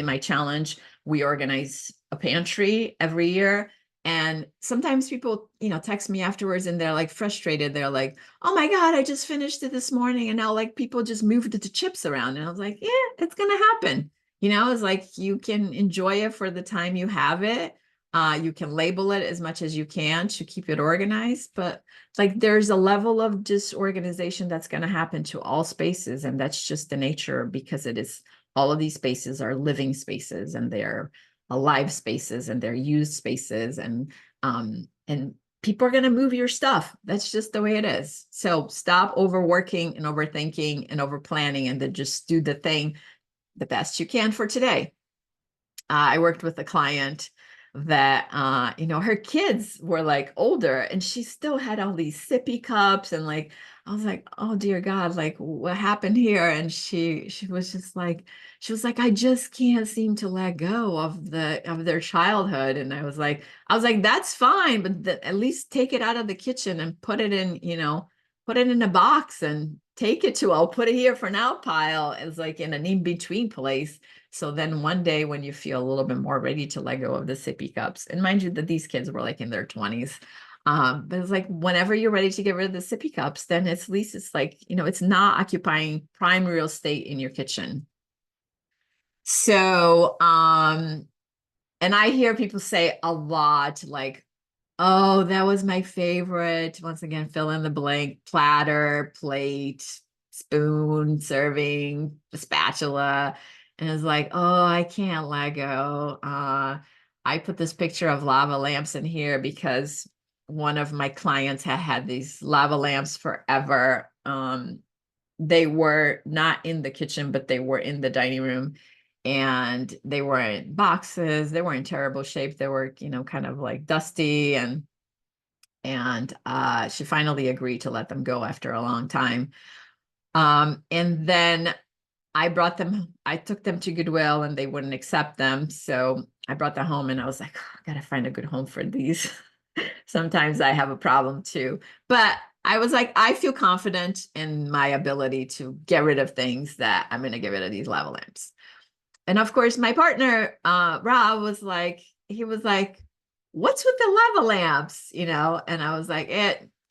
my challenge, we organize a pantry every year. And sometimes people, text me afterwards and they're like frustrated. They're like, oh my God, I just finished it this morning. And now like people just moved the chips around. And I was like, yeah, it's going to happen. It's like you can enjoy it for the time you have it. You can label it as much as you can to keep it organized, but like there's a level of disorganization that's going to happen to all spaces. And that's just the nature, because it is, all of these spaces are living spaces and they're alive spaces and they're used spaces. And people are going to move your stuff. That's just the way it is. So stop overworking and overthinking and over planning, and then just do the thing the best you can for today. I worked with a client that her kids were like older and she still had all these sippy cups, and like I was like, oh dear God, like what happened here? And she was just like, I just can't seem to let go of their childhood. And I was like, that's fine, but at least take it out of the kitchen and put it in a box and take it to, I'll put it here for now pile, as like in an in-between place. So then one day when you feel a little bit more ready to let go of the sippy cups, and mind you that these kids were like in their 20s, but it's like whenever you're ready to get rid of the sippy cups, then at least it's like, it's not occupying prime real estate in your kitchen. So, and I hear people say a lot like, oh, that was my favorite. Once again, fill in the blank: platter, plate, spoon, serving, spatula. And it's like, oh, I can't let go. I put this picture of lava lamps in here because one of my clients had these lava lamps forever. They were not in the kitchen, but they were in the dining room. And they were in boxes. They were in terrible shape. They were, kind of like dusty, and she finally agreed to let them go after a long time. And then I took them to Goodwill and they wouldn't accept them. So I brought them home and I was like, oh, I gotta find a good home for these. Sometimes I have a problem too. But I was like, I feel confident in my ability to get rid of things, that I'm going to get rid of these lava lamps. And of course, my partner, Rob, he was like, what's with the lava lamps? And I was like,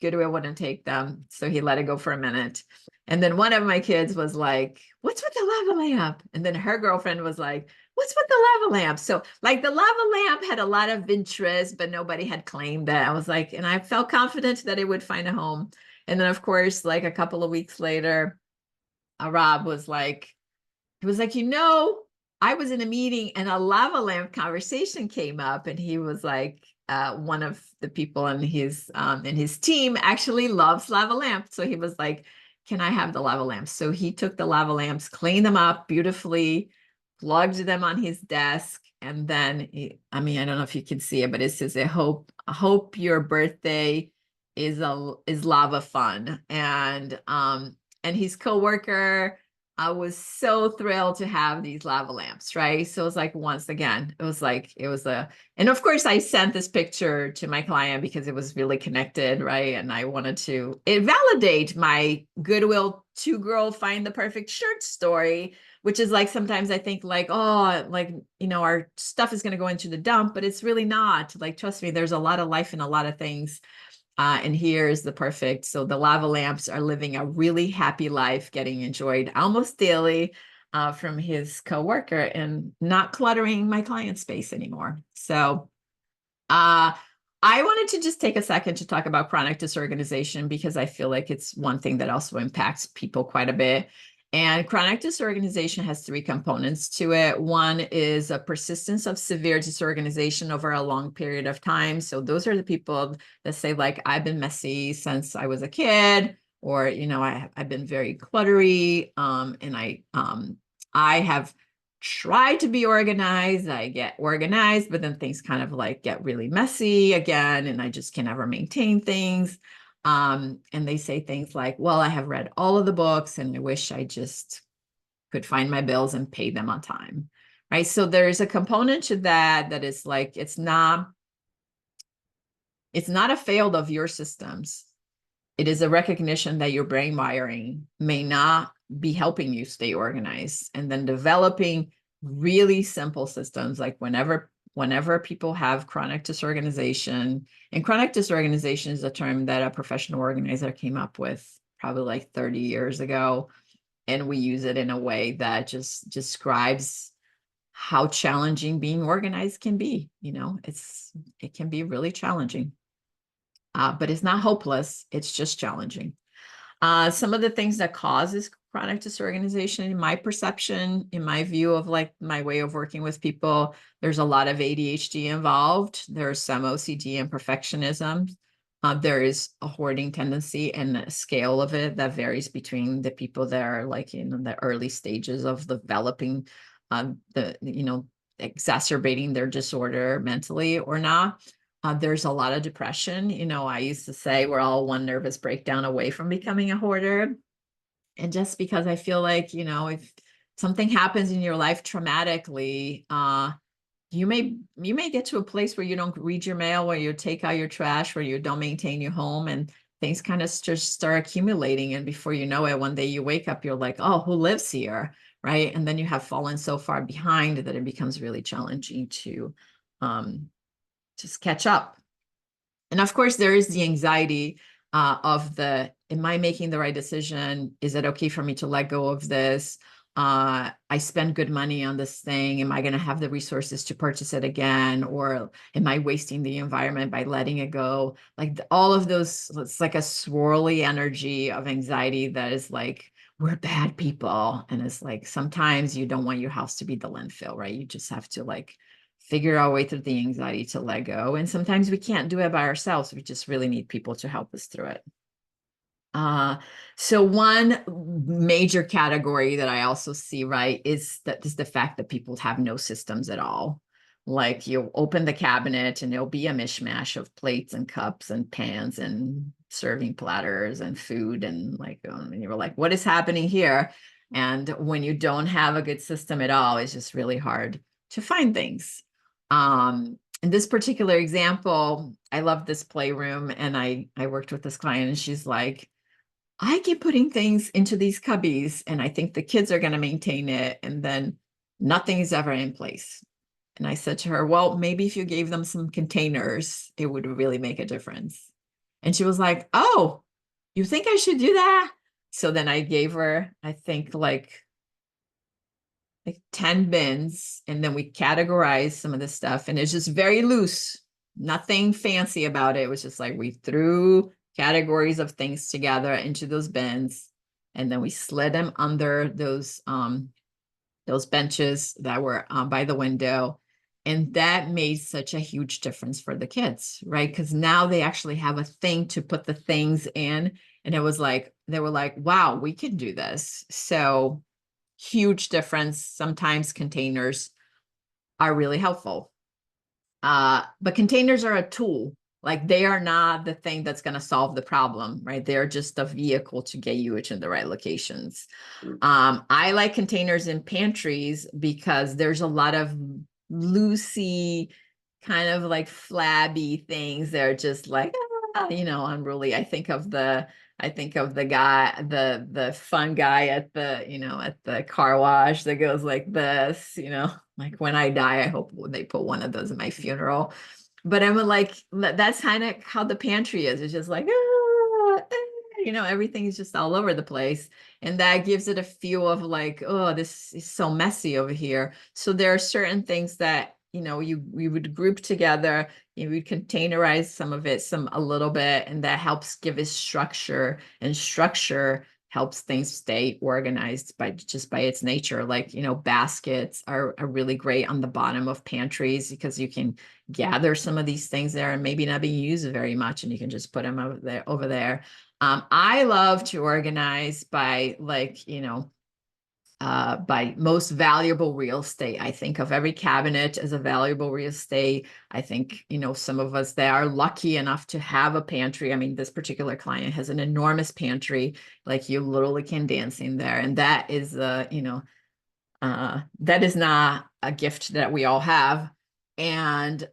Goodwill wouldn't take them. So he let it go for a minute. And then one of my kids was like, what's with the lava lamp? And then her girlfriend was like, what's with the lava lamp? So like the lava lamp had a lot of interest, but nobody had claimed that. I was like, and I felt confident that it would find a home. And then of course, like a couple of weeks later, Rob was like, he was like, I was in a meeting and a lava lamp conversation came up, and he was like, one of the people in his team actually loves lava lamps. So he was like, can I have the lava lamps? So he took the lava lamps, cleaned them up beautifully, plugged them on his desk. And then I don't know if you can see it, but it says, I hope your birthday is lava fun. And his coworker, I was so thrilled to have these lava lamps, right? So it's like, once again, it was and of course I sent this picture to my client because it was really connected, right? And I wanted to validate my Goodwill two girl find the perfect shirt story, which is like, sometimes I think like, oh, like, our stuff is going to go into the dump, but it's really not. Like, trust me, there's a lot of life in a lot of things. And here's the perfect. So the lava lamps are living a really happy life, getting enjoyed almost daily from his coworker, and not cluttering my client space anymore. So uh, I wanted to just take a second to talk about chronic disorganization, because I feel like it's one thing that also impacts people quite a bit. And chronic disorganization has three components to it. One is a persistence of severe disorganization over a long period of time. So those are the people that say, like, I've been messy since I was a kid, or, I've been very cluttery, and I have try to be organized. I get organized, but then things kind of like get really messy again, and I just can never maintain things. And they say things like, well, I have read all of the books and I wish I just could find my bills and pay them on time. Right. So there's a component to that is like, it's not a failed of your systems. It is a recognition that your brain wiring may not be helping you stay organized, and then developing really simple systems. Like, whenever people have chronic disorganization, and chronic disorganization is a term that a professional organizer came up with probably like 30 years ago, and we use it in a way that just describes how challenging being organized can be. It can be really challenging, but it's not hopeless. It's just challenging. Some of the things that causes chronic disorganization, in my perception, in my view of like my way of working with people, there's a lot of ADHD involved. There's some OCD and perfectionism. There is a hoarding tendency, and a scale of it that varies between the people that are like in the early stages of developing exacerbating their disorder mentally or not. There's a lot of depression. I used to say we're all one nervous breakdown away from becoming a hoarder. And just because I feel like, if something happens in your life traumatically, you may get to a place where you don't read your mail, where you take out your trash, where you don't maintain your home, and things kind of just start accumulating. And before you know it, one day you wake up, you're like, oh, who lives here? Right. And then you have fallen so far behind that it becomes really challenging to um, just catch up. And of course, there is the anxiety of am I making the right decision? Is it okay for me to let go of this? I spend good money on this thing. Am I going to have the resources to purchase it again? Or am I wasting the environment by letting it go? Like all of those, it's like a swirly energy of anxiety that is like, we're bad people. And it's like, sometimes you don't want your house to be the landfill, right? You just have to like figure our way through the anxiety to let go. And sometimes we can't do it by ourselves. We just really need people to help us through it. Uh, so one major category that I also see, right, is the fact that people have no systems at all. Like, you open the cabinet and there'll be a mishmash of plates and cups and pans and serving platters and food, and like, and you're like, what is happening here? And when you don't have a good system at all, it's just really hard to find things. In this particular example, I love this playroom, and I worked with this client, and she's like, I keep putting things into these cubbies and I think the kids are going to maintain it, and then nothing is ever in place. And I said to her, well, maybe if you gave them some containers, it would really make a difference. And she was like, oh, you think I should do that? So then I gave her, I think like 10 bins, and then we categorized some of the stuff, and it's just very loose, nothing fancy about it. It was just like we threw categories of things together into those bins, and then we slid them under those benches that were by the window. And that made such a huge difference for the kids, right? Because now they actually have a thing to put the things in. And it was like, they were like, wow, we can do this. So huge difference. Sometimes containers are really helpful. But containers are a tool. Like they are not the thing that's going to solve the problem, right? They're just a vehicle to get you into the right locations. I like containers in pantries because there's a lot of loosey, kind of like flabby things. They're just like, unruly. I think of the guy, the fun guy at at the car wash that goes like this, like when I die, I hope they put one of those in my funeral. But I'm like, that's kind of how the pantry is. It's just like, everything is just all over the place. And that gives it a feel of like, oh, this is so messy over here. So there are certain things that, we would group together, you would containerize some of it, a little bit, and that helps give it structure. And structure helps things stay organized by its nature. Like, baskets are really great on the bottom of pantries because you can gather some of these things there and maybe not be used very much, and you can just put them over there. I love to organize by by most valuable real estate. I think of every cabinet as a valuable real estate. I think, some of us that are lucky enough to have a pantry. I mean, this particular client has an enormous pantry, like you literally can dance in there. And that is, that is not a gift that we all have. And,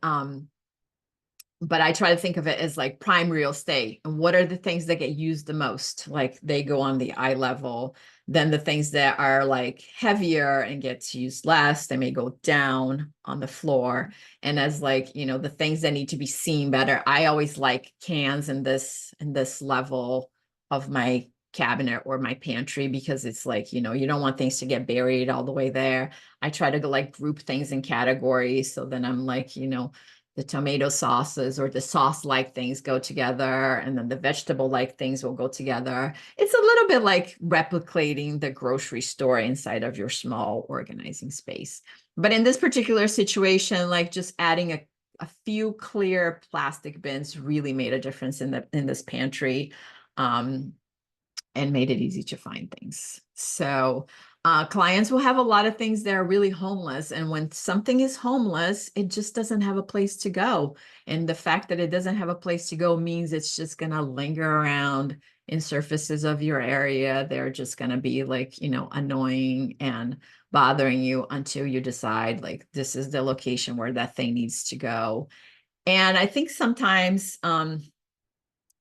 but I try to think of it as like prime real estate. And what are the things that get used the most? Like they go on the eye level. Then the things that are like heavier and gets used less, they may go down on the floor. And as like, the things that need to be seen better, I always like cans in this level of my cabinet or my pantry, because it's like, you don't want things to get buried all the way there. I try to like group things in categories. So then I'm like, the tomato sauces or the sauce like things go together, and then the vegetable like things will go together. It's a little bit like replicating the grocery store inside of your small organizing space. But in this particular situation, like just adding a few clear plastic bins really made a difference in this pantry. And made it easy to find things. So clients will have a lot of things that are really homeless. And when something is homeless, it just doesn't have a place to go. And the fact that it doesn't have a place to go means it's just going to linger around in surfaces of your area. They're just going to be like, annoying and bothering you until you decide like this is the location where that thing needs to go. And I think sometimes,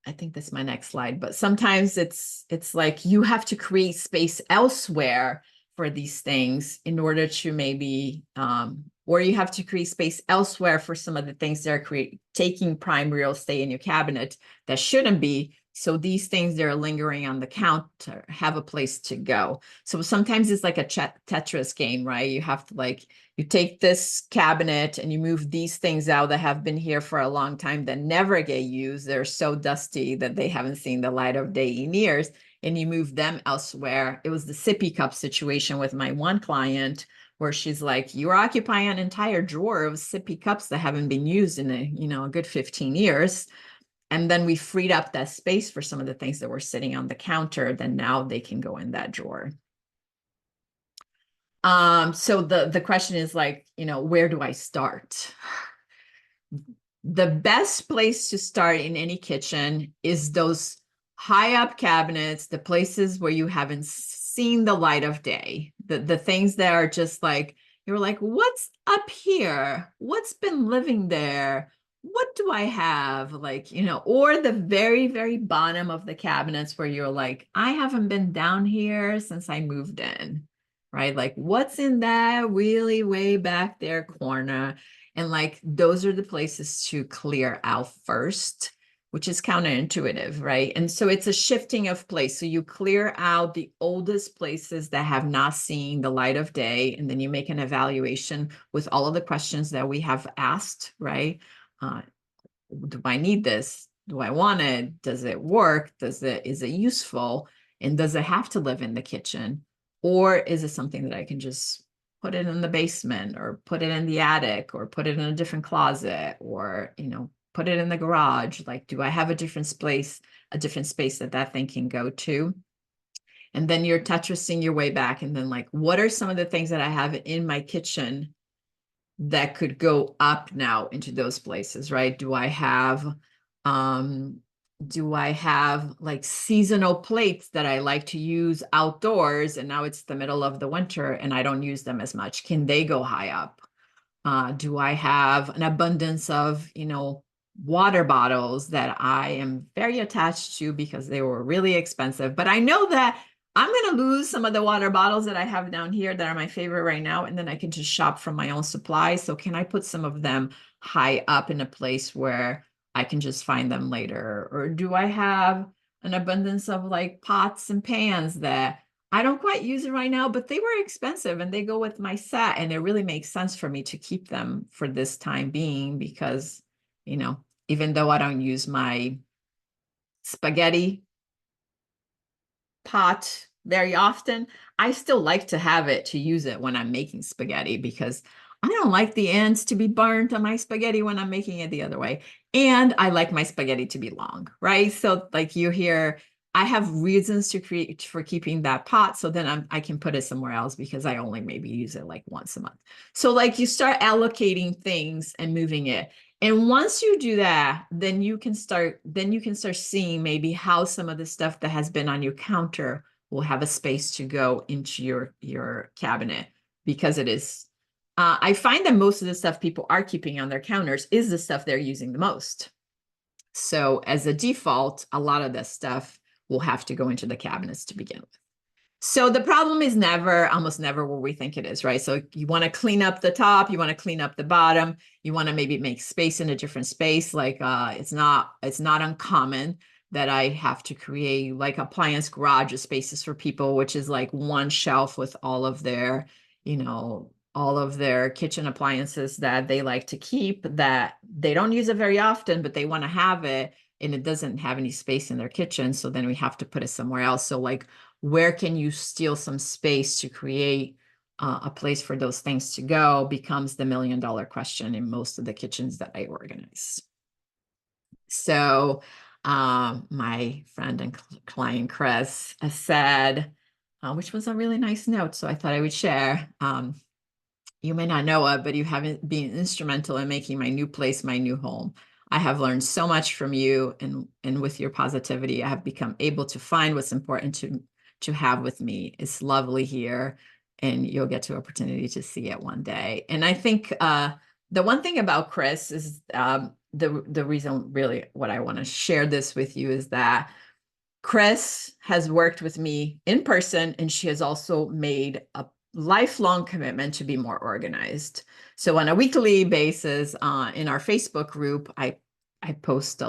I think this is my next slide, but sometimes it's like you have to create space elsewhere for these things in order to maybe, or you have to create space elsewhere for some of the things that are taking prime real estate in your cabinet that shouldn't be. So these things that are lingering on the counter have a place to go. So sometimes it's like a Tetris game, right? You have to like, you take this cabinet and you move these things out that have been here for a long time that never get used. They're so dusty that they haven't seen the light of day in years, and you move them elsewhere. It was the sippy cup situation with my one client where she's like, you're occupying an entire drawer of sippy cups that haven't been used in a good 15 years. And then we freed up that space for some of the things that were sitting on the counter. Then now they can go in that drawer. So the question is like, where do I start? The best place to start in any kitchen is those high up cabinets, the places where you haven't seen the light of day, the things that are just like, you're like, what's up here? What's been living there? What do I have? Like, or the very, very bottom of the cabinets where you're like, I haven't been down here since I moved in, right? Like, what's in that really way back there corner? And like, those are the places to clear out first, which is counterintuitive, right? And so it's a shifting of place. So you clear out the oldest places that have not seen the light of day, and then you make an evaluation with all of the questions that we have asked, right? Do I need this? Do I want it? Does it work? Is it useful? And does it have to live in the kitchen? Or is it something that I can just put it in the basement, or put it in the attic, or put it in a different closet, or, put it in the garage? Like, do I have a different space that thing can go to? And then you're Tetrising your way back. And then like, what are some of the things that I have in my kitchen that could go up now into those places, right? Do I have Do I have like seasonal plates that I like to use outdoors and now it's the middle of the winter and I don't use them as much? Can they go high up? Do I have an abundance of, water bottles that I am very attached to because they were really expensive? But I know that I'm going to lose some of the water bottles that I have down here that are my favorite right now, and then I can just shop from my own supply. So can I put some of them high up in a place where I can just find them later? Or do I have an abundance of like pots and pans that I don't quite use it right now, but they were expensive and they go with my set. And it really makes sense for me to keep them for this time being because, even though I don't use my spaghetti pot very often, I still like to have it to use it when I'm making spaghetti because I don't like the ends to be burnt on my spaghetti when I'm making it the other way. And I like my spaghetti to be long, right? So like you hear, I have reasons to create for keeping that pot. So then I can put it somewhere else because I only maybe use it like once a month. So like you start allocating things and moving it. And once you do that, then you can start seeing maybe how some of the stuff that has been on your counter will have a space to go into your cabinet because it is I find that most of the stuff people are keeping on their counters is the stuff they're using the most. So as a default, a lot of this stuff will have to go into the cabinets to begin with. So the problem is almost never where we think it is, right? So you want to clean up the top, you want to clean up the bottom, you want to maybe make space in a different space. Like it's not uncommon that I have to create like appliance garage spaces for people, which is like one shelf with all of their kitchen appliances that they like to keep that they don't use it very often, but they want to have it and it doesn't have any space in their kitchen. So then we have to put it somewhere else. So like, where can you steal some space to create a place for those things to go becomes the $1 million question in most of the kitchens that I organize. So my friend and client Chris said, which was a really nice note, so I thought I would share. You may not know it, but you haven't been instrumental in making my new place my new home. I have learned so much from you, and with your positivity, I have become able to find what's important to have with me. It's lovely here, and you'll get to opportunity to see it one day. And I think the one thing about Chris is the reason really what I want to share this with you is that Chris has worked with me in person, and she has also made a lifelong commitment to be more organized. So on a weekly basis, in our Facebook group, I post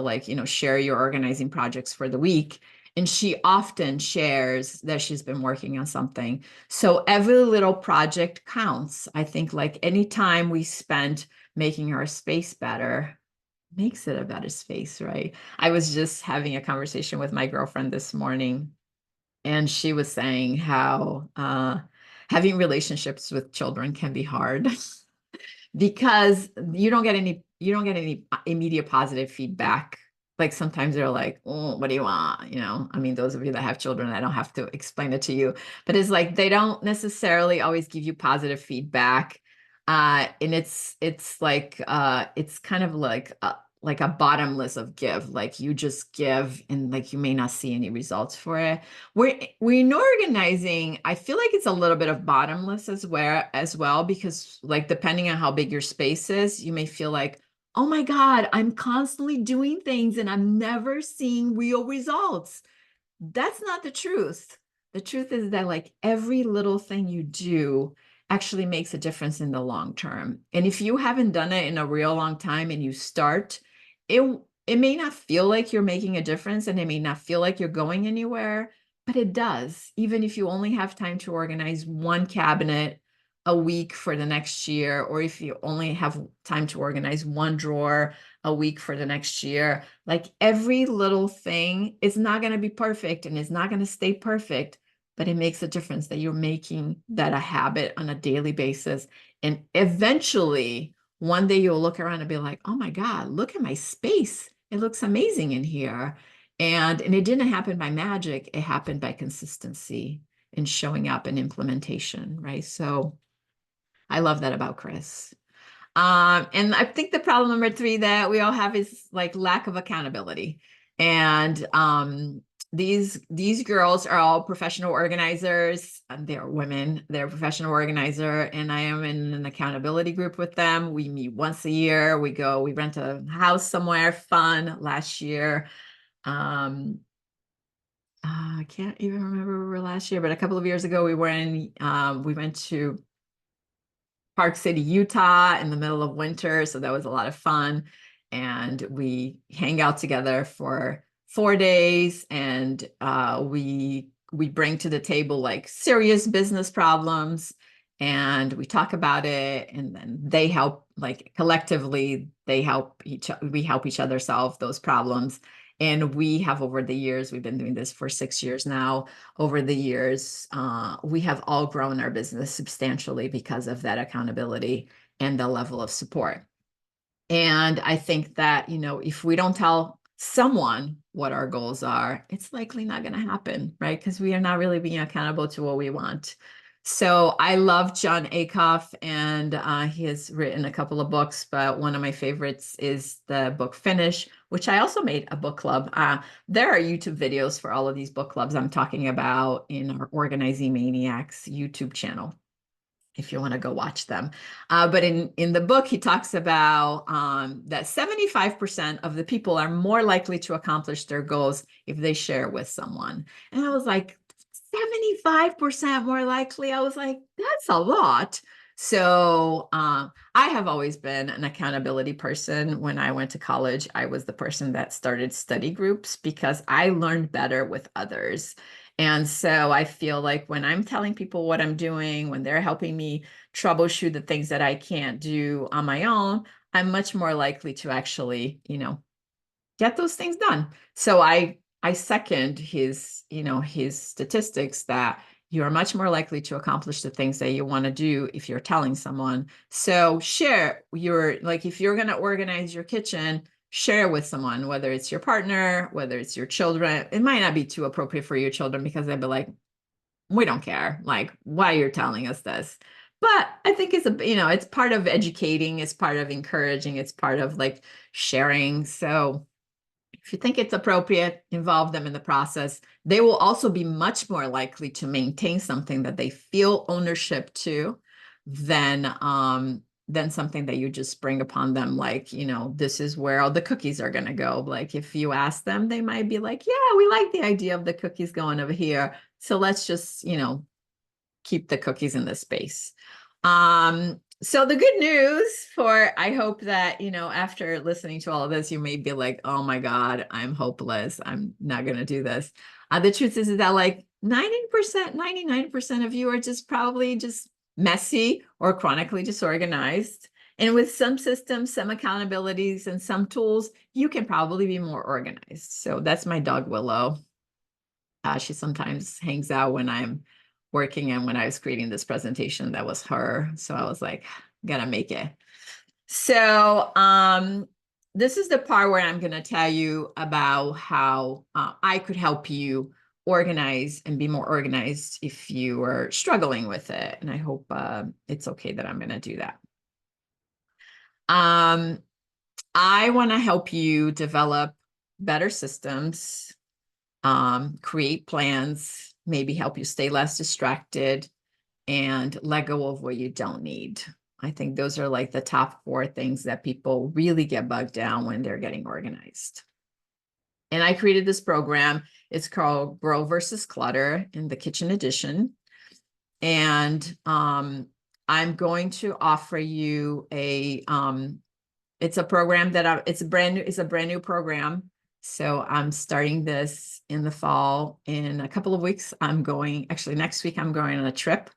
share your organizing projects for the week. And she often shares that she's been working on something. So every little project counts. I think like any time we spent making our space better, makes it a better space, right? I was just having a conversation with my girlfriend this morning, and she was saying how having relationships with children can be hard because you don't get any immediate positive feedback. Like sometimes they're like, oh, what do you want? I mean, those of you that have children, I don't have to explain it to you, but it's like they don't necessarily always give you positive feedback. And it's like it's kind of like a bottomless of give, like you just give and like you may not see any results for it. We're in organizing, I feel like it's a little bit of bottomless as well, because like depending on how big your space is, you may feel like, oh my God, I'm constantly doing things and I'm never seeing real results. That's not the truth. The truth is that like every little thing you do actually makes a difference in the long term. And if you haven't done it in a real long time and you start, it it may not feel like you're making a difference and it may not feel like you're going anywhere, but it does. Even if you only have time to organize one cabinet a week for the next year, or if you only have time to organize one drawer a week for the next year, like every little thing is not going to be perfect and it's not going to stay perfect, but it makes a difference that you're making that a habit on a daily basis. And eventually, one day you'll look around and be like, oh my God, look at my space. It looks amazing in here. And it didn't happen by magic. It happened by consistency and showing up and implementation, right? So I love that about Chris. And I think the problem number three that we all have is like lack of accountability. And these girls are all professional organizers. And they're women, they're a professional organizer, and I am in an accountability group with them. We meet once a year. We rent a house somewhere fun last year. Um, I can't even remember where we were last year, but a couple of years ago we went to Park City, Utah in the middle of winter. So that was a lot of fun. And we hang out together for 4 days, and we bring to the table like serious business problems, and we talk about it, and then they help, like collectively we help each other solve those problems. And we have, over the years, we've been doing this for 6 years now. Over the years, we have all grown our business substantially because of that accountability and the level of support. And I think that, if we don't tell someone what our goals are, it's likely not going to happen, right? Because we are not really being accountable to what we want. So I love John Acuff, and he has written a couple of books, but one of my favorites is the book Finish, which I also made a book club. There are YouTube videos for all of these book clubs I'm talking about in our Organizing Maniacs YouTube channel, if you want to go watch them. But in the book, he talks about that 75% of the people are more likely to accomplish their goals if they share with someone. And I was like, 75% more likely? I was like, that's a lot. So I have always been an accountability person. When I went to college, I was the person that started study groups because I learned better with others. And so I feel like when I'm telling people what I'm doing, when they're helping me troubleshoot the things that I can't do on my own, I'm much more likely to actually, get those things done. So I second his statistics that you are much more likely to accomplish the things that you want to do if you're telling someone. So share like, if you're going to organize your kitchen, share with someone, whether it's your partner, whether it's your children. It might not be too appropriate for your children because they'd be like, we don't care. Like, why you're telling us this? But I think it's part of educating, it's part of encouraging, it's part of like sharing. So if you think it's appropriate, involve them in the process. They will also be much more likely to maintain something that they feel ownership to than something that you just bring upon them, like, this is where all the cookies are going to go. Like, if you ask them, they might be like, yeah, we like the idea of the cookies going over here. So let's just, keep the cookies in this space. So the good news I hope that, after listening to all of this, you may be like, oh my God, I'm hopeless. I'm not going to do this. The truth is that like 90%, 99% of you are just probably just messy or chronically disorganized. And with some systems, some accountabilities, and some tools, you can probably be more organized. So that's my dog, Willow. She sometimes hangs out when I'm working, and when I was creating this presentation, that was her. So I was like, gotta make it. So this is the part where I'm going to tell you about how I could help you organize and be more organized if you are struggling with it. And I hope it's okay that I'm going to do that. I want to help you develop better systems, create plans, maybe help you stay less distracted, and let go of what you don't need. I think those are like the top 4 things that people really get bogged down when they're getting organized. And I created this program. It's called Grow versus Clutter in the Kitchen Edition. And I'm going to offer you it's a program it's a brand new program. So I'm starting this in the fall. In a couple of weeks, actually next week, I'm going on a trip.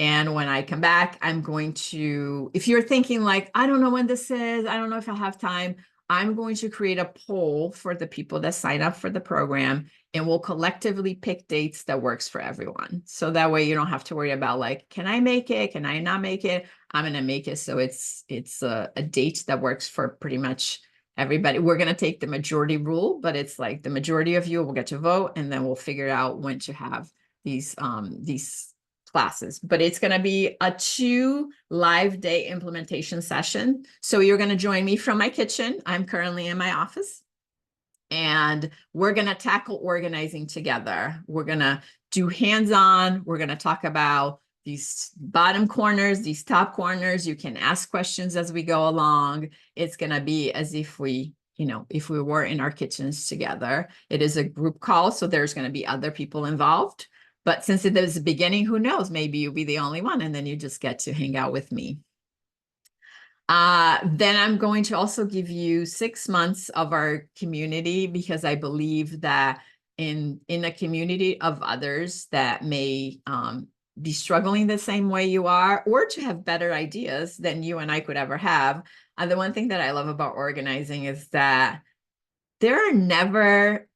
And when I come back, if you're thinking like, I don't know when this is, I don't know if I'll have time, I'm going to create a poll for the people that sign up for the program, and we'll collectively pick dates that works for everyone. So that way you don't have to worry about like, can I make it? Can I not make it? I'm going to make it. So it's a date that works for pretty much everybody. We're going to take the majority rule, but it's like the majority of you will get to vote, and then we'll figure out when to have these classes, but it's going to be a 2 live day implementation session. So you're going to join me from my kitchen. I'm currently in my office, and we're going to tackle organizing together. We're going to do hands-on. We're going to talk about these bottom corners, these top corners. You can ask questions as we go along. It's going to be as if we, if we were in our kitchens together. It is a group call, so there's going to be other people involved. But since it is the beginning, who knows? Maybe you'll be the only one, and then you just get to hang out with me. Then I'm going to also give you 6 months of our community, because I believe that in a community of others that may be struggling the same way you are, or to have better ideas than you and I could ever have. The one thing that I love about organizing is that there are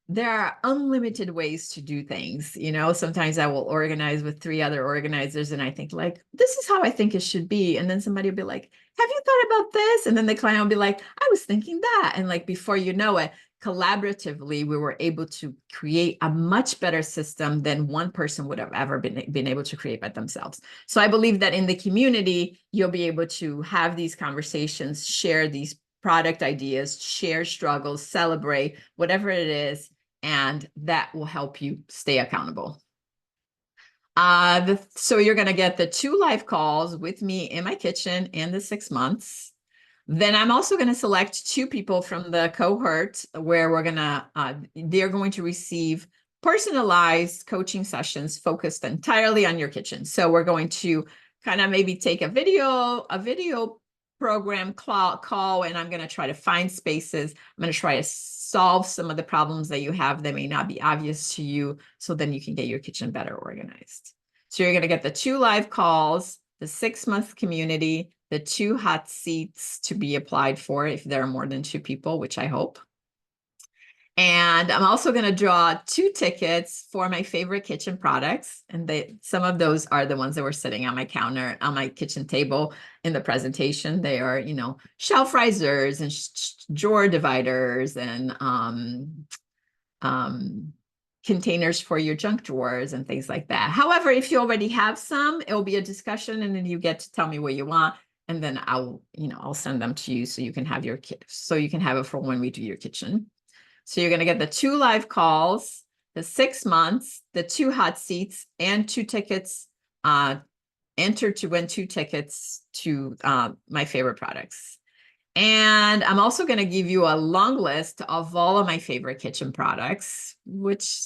unlimited ways to do things. Sometimes I will organize with 3 other organizers, and I think, like, this is how I think it should be. And then somebody will be like, have you thought about this? And then the client will be like, I was thinking that. And like, before you know it, collaboratively, we were able to create a much better system than one person would have ever been able to create by themselves. So I believe that in the community, you'll be able to have these conversations, share these product ideas, share struggles, celebrate, whatever it is, and that will help you stay accountable. So you're going to get the 2 live calls with me in my kitchen and the 6 months. Then I'm also going to select 2 people from the cohort where they're going to receive personalized coaching sessions focused entirely on your kitchen. So we're going to kind of maybe take a video program call, and I'm going to try to find spaces. I'm going to try to solve some of the problems that you have that may not be obvious to you, so then you can get your kitchen better organized. So you're going to get the 2 live calls, the 6-month community, the 2 hot seats to be applied for if there are more than 2 people, which I hope. And I'm also going to draw 2 tickets for my favorite kitchen products. And some of those are the ones that were sitting on my counter, on my kitchen table in the presentation. They are, shelf risers and drawer dividers and containers for your junk drawers and things like that. However, if you already have some, it'll be a discussion, and then you get to tell me what you want. And then I'll send them to you so you can have it for when we do your kitchen. So you're going to get the 2 live calls, the 6 months, the 2 hot seats, and 2 tickets. Enter to win 2 tickets to my favorite products. And I'm also going to give you a long list of all of my favorite kitchen products, which,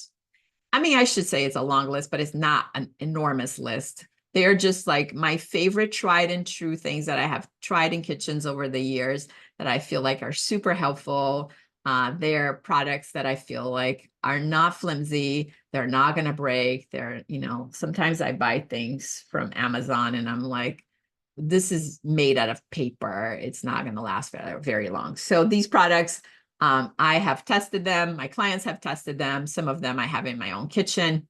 I should say it's a long list, but it's not an enormous list. They're just like my favorite tried and true things that I have tried in kitchens over the years that I feel like are super helpful. They're products that I feel like are not flimsy. They're not going to break. Sometimes I buy things from Amazon and I'm like, this is made out of paper. It's not going to last very long. So these products, I have tested them. My clients have tested them. Some of them I have in my own kitchen.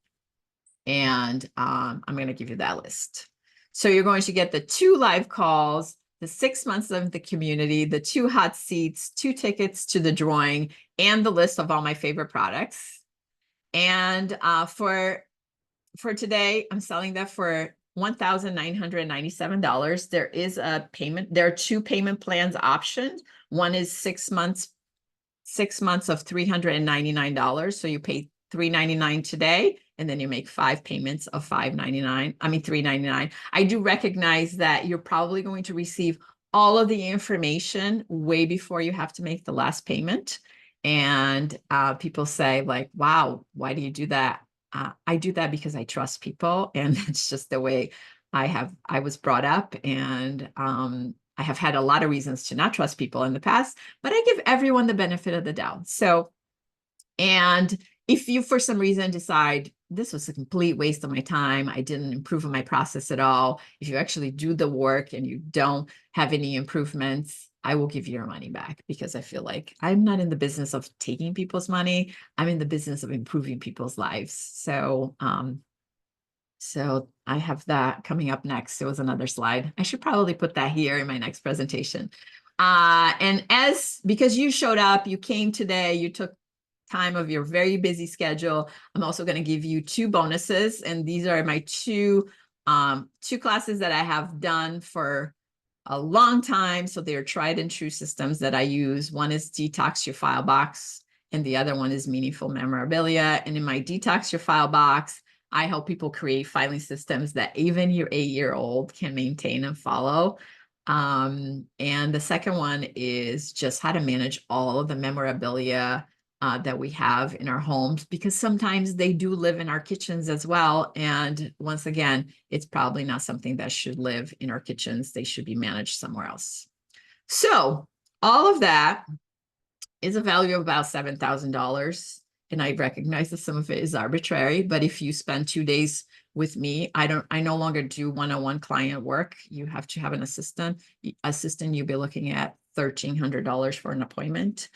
And I'm going to give you that list. So you're going to get the 2 live calls, the 6 months of the community, the 2 hot seats, 2 tickets to the drawing, and the list of all my favorite products. And for today, I'm selling that for $1,997. There is a payment. There are 2 payment plans options. One is 6 months of $399. So you pay $399 today, and then you make 5 payments of $399. I do recognize that you're probably going to receive all of the information way before you have to make the last payment. And people say, like, wow, why do you do that? I do that because I trust people, and it's just the way I was brought up. And I have had a lot of reasons to not trust people in the past, but I give everyone the benefit of the doubt. So, and if you, for some reason, decide this was a complete waste of my time, I didn't improve on my process at all, if you actually do the work and you don't have any improvements, I will give you your money back, because I feel like I'm not in the business of taking people's money. I'm in the business of improving people's lives. So, so I have that coming up next. There was another slide. I should probably put that here in my next presentation. And because you showed up, you came today, you took time of your very busy schedule, I'm also going to give you 2 bonuses. And these are my 2 Two classes that I have done for a long time. So they're tried and true systems that I use. One is Detox Your File Box, and the other one is Meaningful Memorabilia. And in my Detox Your File Box, I help people create filing systems that even your 8-year-old can maintain and follow. And the second one is just how to manage all of the memorabilia that we have in our homes, because sometimes they do live in our kitchens as well. And once again, it's probably not something that should live in our kitchens. They should be managed somewhere else. So all of that is a value of about $7,000. And I recognize that some of it is arbitrary, but if you spend 2 days with me, I no longer do one-on-one client work. You have to have an assistant. You'll be looking at $1,300 for an appointment.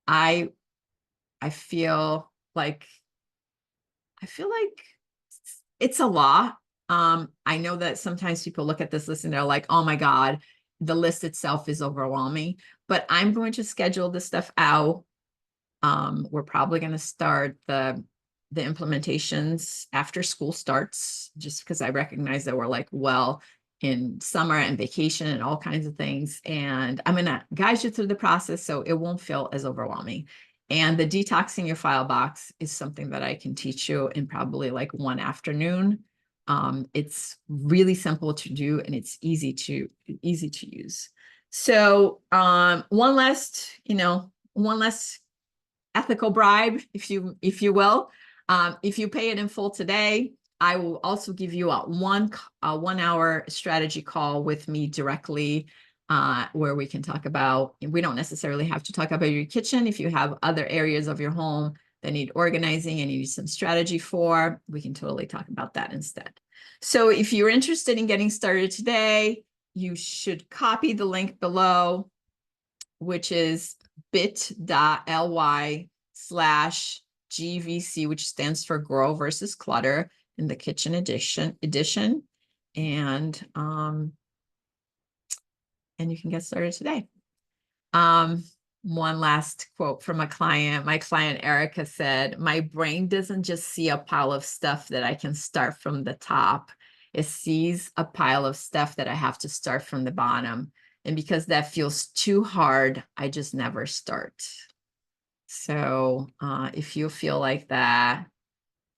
I feel like it's a lot. I know that sometimes people look at this list and they're like, oh my God, the list itself is overwhelming, but I'm going to schedule this stuff out. We're probably going to start the implementations after school starts, just because I recognize that we're like, well, in summer and vacation and all kinds of things. And I'm going to guide you through the process so it won't feel as overwhelming. And the detoxing your file box is something that I can teach you in probably like one afternoon. It's really simple to do and it's easy to use. So one last ethical bribe, if you will. If you pay it in full today, I will also give you a 1 hour strategy call with me directly, where we can talk about, we don't necessarily have to talk about your kitchen. If you have other areas of your home that need organizing and you need some strategy for, we can totally talk about that instead. So if you're interested in getting started today, you should copy the link below, which is bit.ly/GVC, which stands for Grow versus Clutter in the Kitchen edition. And you can get started today. One last quote from a client. My client, Erica, said, my brain doesn't just see a pile of stuff that I can start from the top. It sees a pile of stuff that I have to start from the bottom. And because that feels too hard, I just never start. So if you feel like that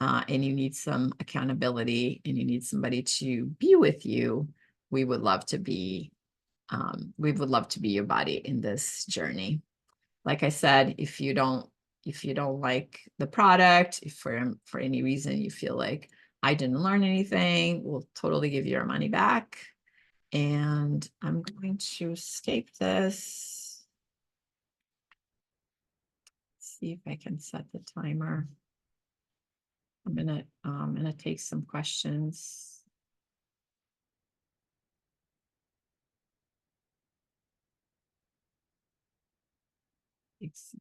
and you need some accountability and you need somebody to be with you, we would love to be your body in this journey. Like I said, if you don't like the product, if for any reason you feel like I didn't learn anything, we'll totally give you your money back. And I'm going to escape this. See if I can set the timer. I'm gonna take some questions. It's,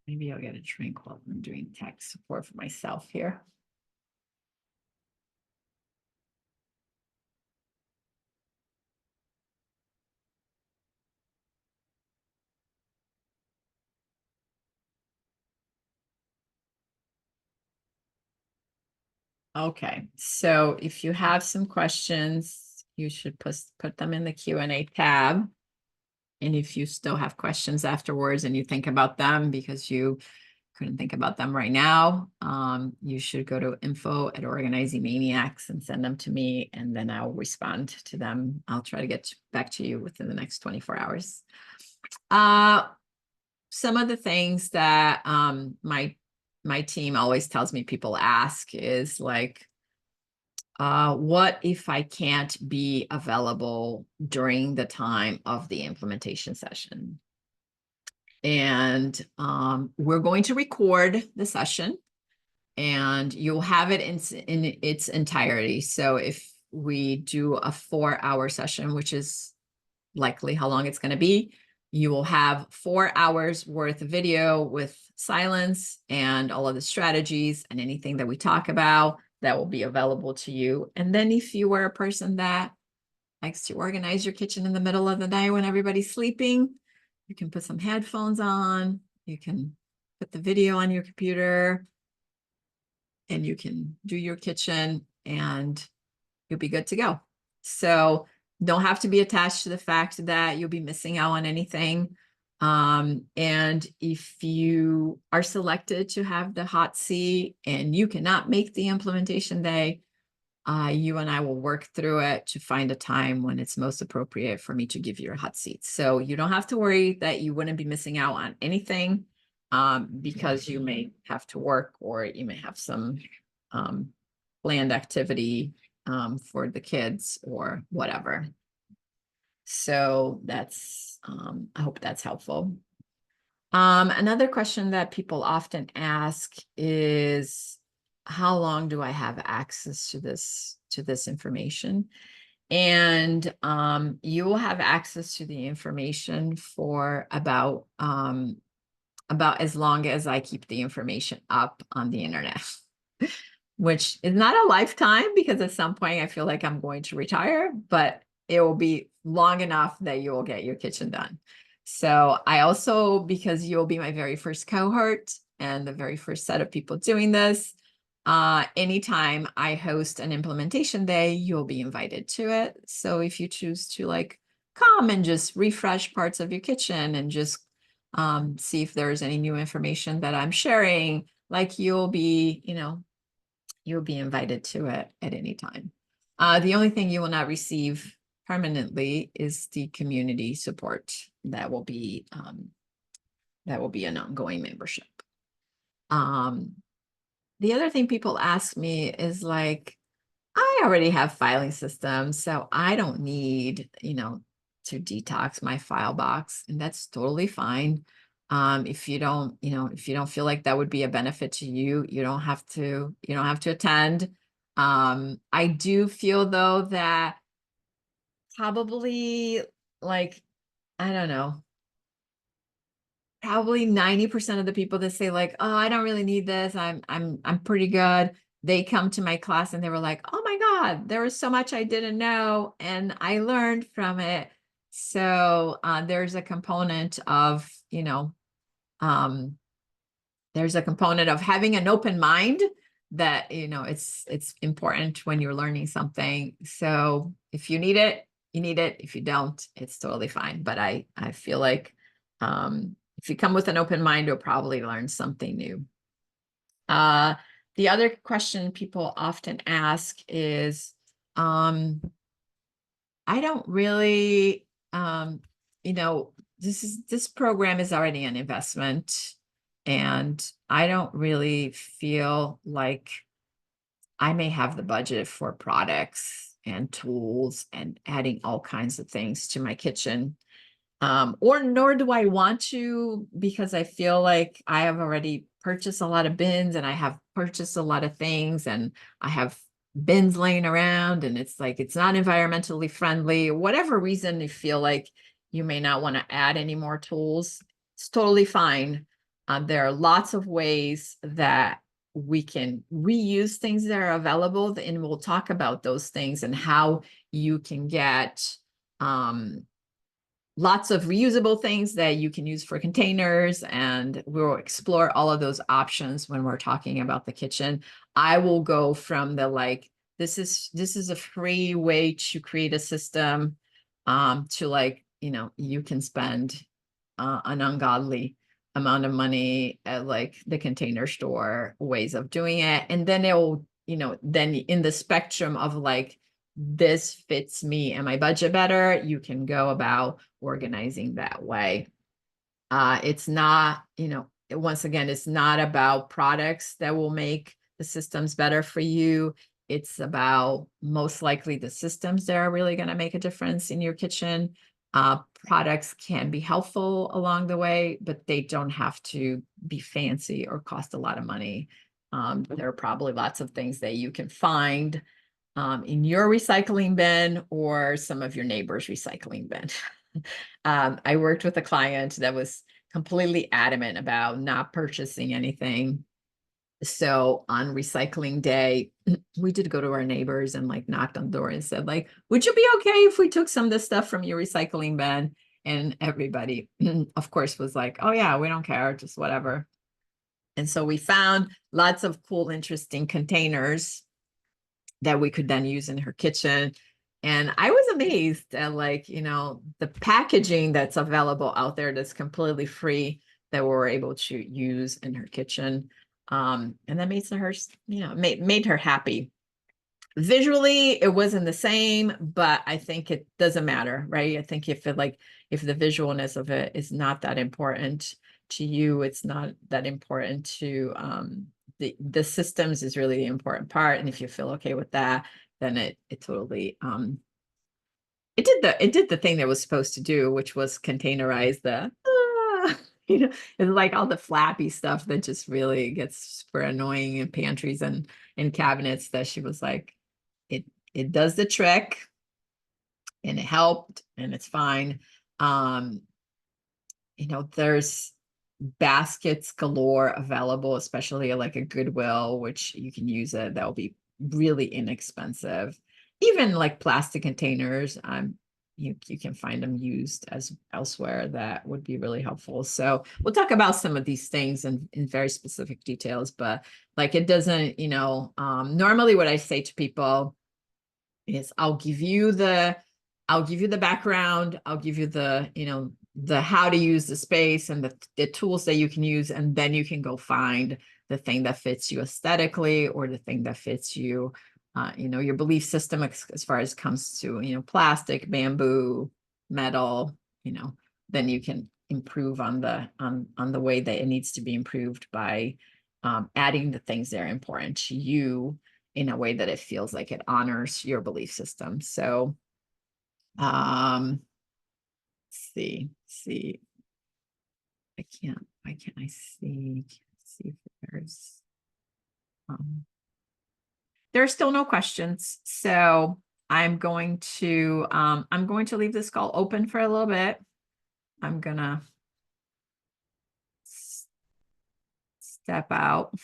maybe I'll get a drink while I'm doing tech support for myself here. Okay, so if you have some questions, you should put them in the Q&A tab. And if you still have questions afterwards and you think about them because you couldn't think about them right now, you should go to info@Organizing Maniacs and send them to me, and then I'll respond to them. I'll try to get back to you within the next 24 hours. Some of the things that my team always tells me people ask is like, what if I can't be available during the time of the implementation session? And we're going to record the session, and you'll have it in its entirety. So if we do a 4-hour session, which is likely how long it's going to be, you will have 4 hours worth of video with silence and all of the strategies and anything that we talk about that will be available to you. And then if you were a person that likes to organize your kitchen in the middle of the night when everybody's sleeping, you can put some headphones on, you can put the video on your computer, and you can do your kitchen and you'll be good to go. So don't have to be attached to the fact that you'll be missing out on anything. And if you are selected to have the hot seat and you cannot make the implementation day, you and I will work through it to find a time when it's most appropriate for me to give you a hot seat. So you don't have to worry that you wouldn't be missing out on anything, because you may have to work or you may have some planned activity for the kids or whatever. So that's, I hope that's helpful. Another question that people often ask is, how long do I have access to this information? And you will have access to the information for about as long as I keep the information up on the internet. Which is not a lifetime, because at some point I feel like I'm going to retire, but it will be long enough that you will get your kitchen done. So I also, because you'll be my very first cohort and the very first set of people doing this, anytime I host an implementation day, you'll be invited to it. So if you choose to like come and just refresh parts of your kitchen and just see if there's any new information that I'm sharing, like you'll be invited to it at any time. The only thing you will not receive permanently is the community support. That will be an ongoing membership. The other thing people ask me is like, I already have filing systems, so I don't need, to detox my file box, and that's totally fine. If you don't feel like that would be a benefit to you, you don't have to attend. I do feel though that probably, like, I don't know, probably 90% of the people that say like, oh, I don't really need this, I'm pretty good, they come to my class and they were like, oh my God, there was so much I didn't know and I learned from it. So there's a component of, there's a component of having an open mind that, it's important when you're learning something. So if you need it, you need it. If you don't, it's totally fine. But I feel like if you come with an open mind, you'll probably learn something new. The other question people often ask is, I don't really, this program is already an investment, and I don't really feel like I may have the budget for products and tools and adding all kinds of things to my kitchen. Or nor do I want to, because I feel like I have already purchased a lot of bins and I have purchased a lot of things and I have bins laying around and it's like, it's not environmentally friendly. Whatever reason you feel like you may not want to add any more tools, it's totally fine. There are lots of ways that we can reuse things that are available, and we'll talk about those things and how you can get lots of reusable things that you can use for containers, and we'll explore all of those options when we're talking about the kitchen. I will go from the like, this is a free way to create a system, to like, you can spend an ungodly amount of money at like the Container Store ways of doing it. And then it'll, then in the spectrum of like, this fits me and my budget better, you can go about organizing that way. It's not, once again, it's not about products that will make the systems better for you. It's about most likely the systems that are really going to make a difference in your kitchen. Products can be helpful along the way, but they don't have to be fancy or cost a lot of money. There are probably lots of things that you can find in your recycling bin or some of your neighbor's recycling bin. I worked with a client that was completely adamant about not purchasing anything. So on recycling day, we did go to our neighbors and like knocked on the door and said, like, would you be okay if we took some of this stuff from your recycling bin? And everybody, of course, was like, oh yeah, we don't care, just whatever. And so we found lots of cool, interesting containers that we could then use in her kitchen. And I was amazed at, like, the packaging that's available out there that's completely free that we were able to use in her kitchen. And that made her, made her happy. Visually, it wasn't the same, but I think it doesn't matter, right? I think if the visualness of it is not that important to you, it's not that important to the systems is really the important part. And if you feel okay with that, then it totally it did the thing that it was supposed to do, which was containerize the it's like all the flappy stuff that just really gets super annoying in pantries and in cabinets, that she was like, it does the trick and it helped and it's fine. Um, there's baskets galore available, especially like a Goodwill, which you can use it. That'll be really inexpensive. Even like plastic containers, you can find them used as elsewhere. That would be really helpful. So we'll talk about some of these things in very specific details, but like it doesn't, normally what I say to people is I'll give you the background, I'll give you the how to use the space and the tools that you can use, and then you can go find the thing that fits you aesthetically or the thing that fits you, your belief system as far as comes to, plastic, bamboo, metal, then you can improve on the way that it needs to be improved by adding the things that are important to you in a way that it feels like it honors your belief system. So, see, why can't I see, see if there are still no questions. So I'm going to leave this call open for a little bit. I'm gonna step out.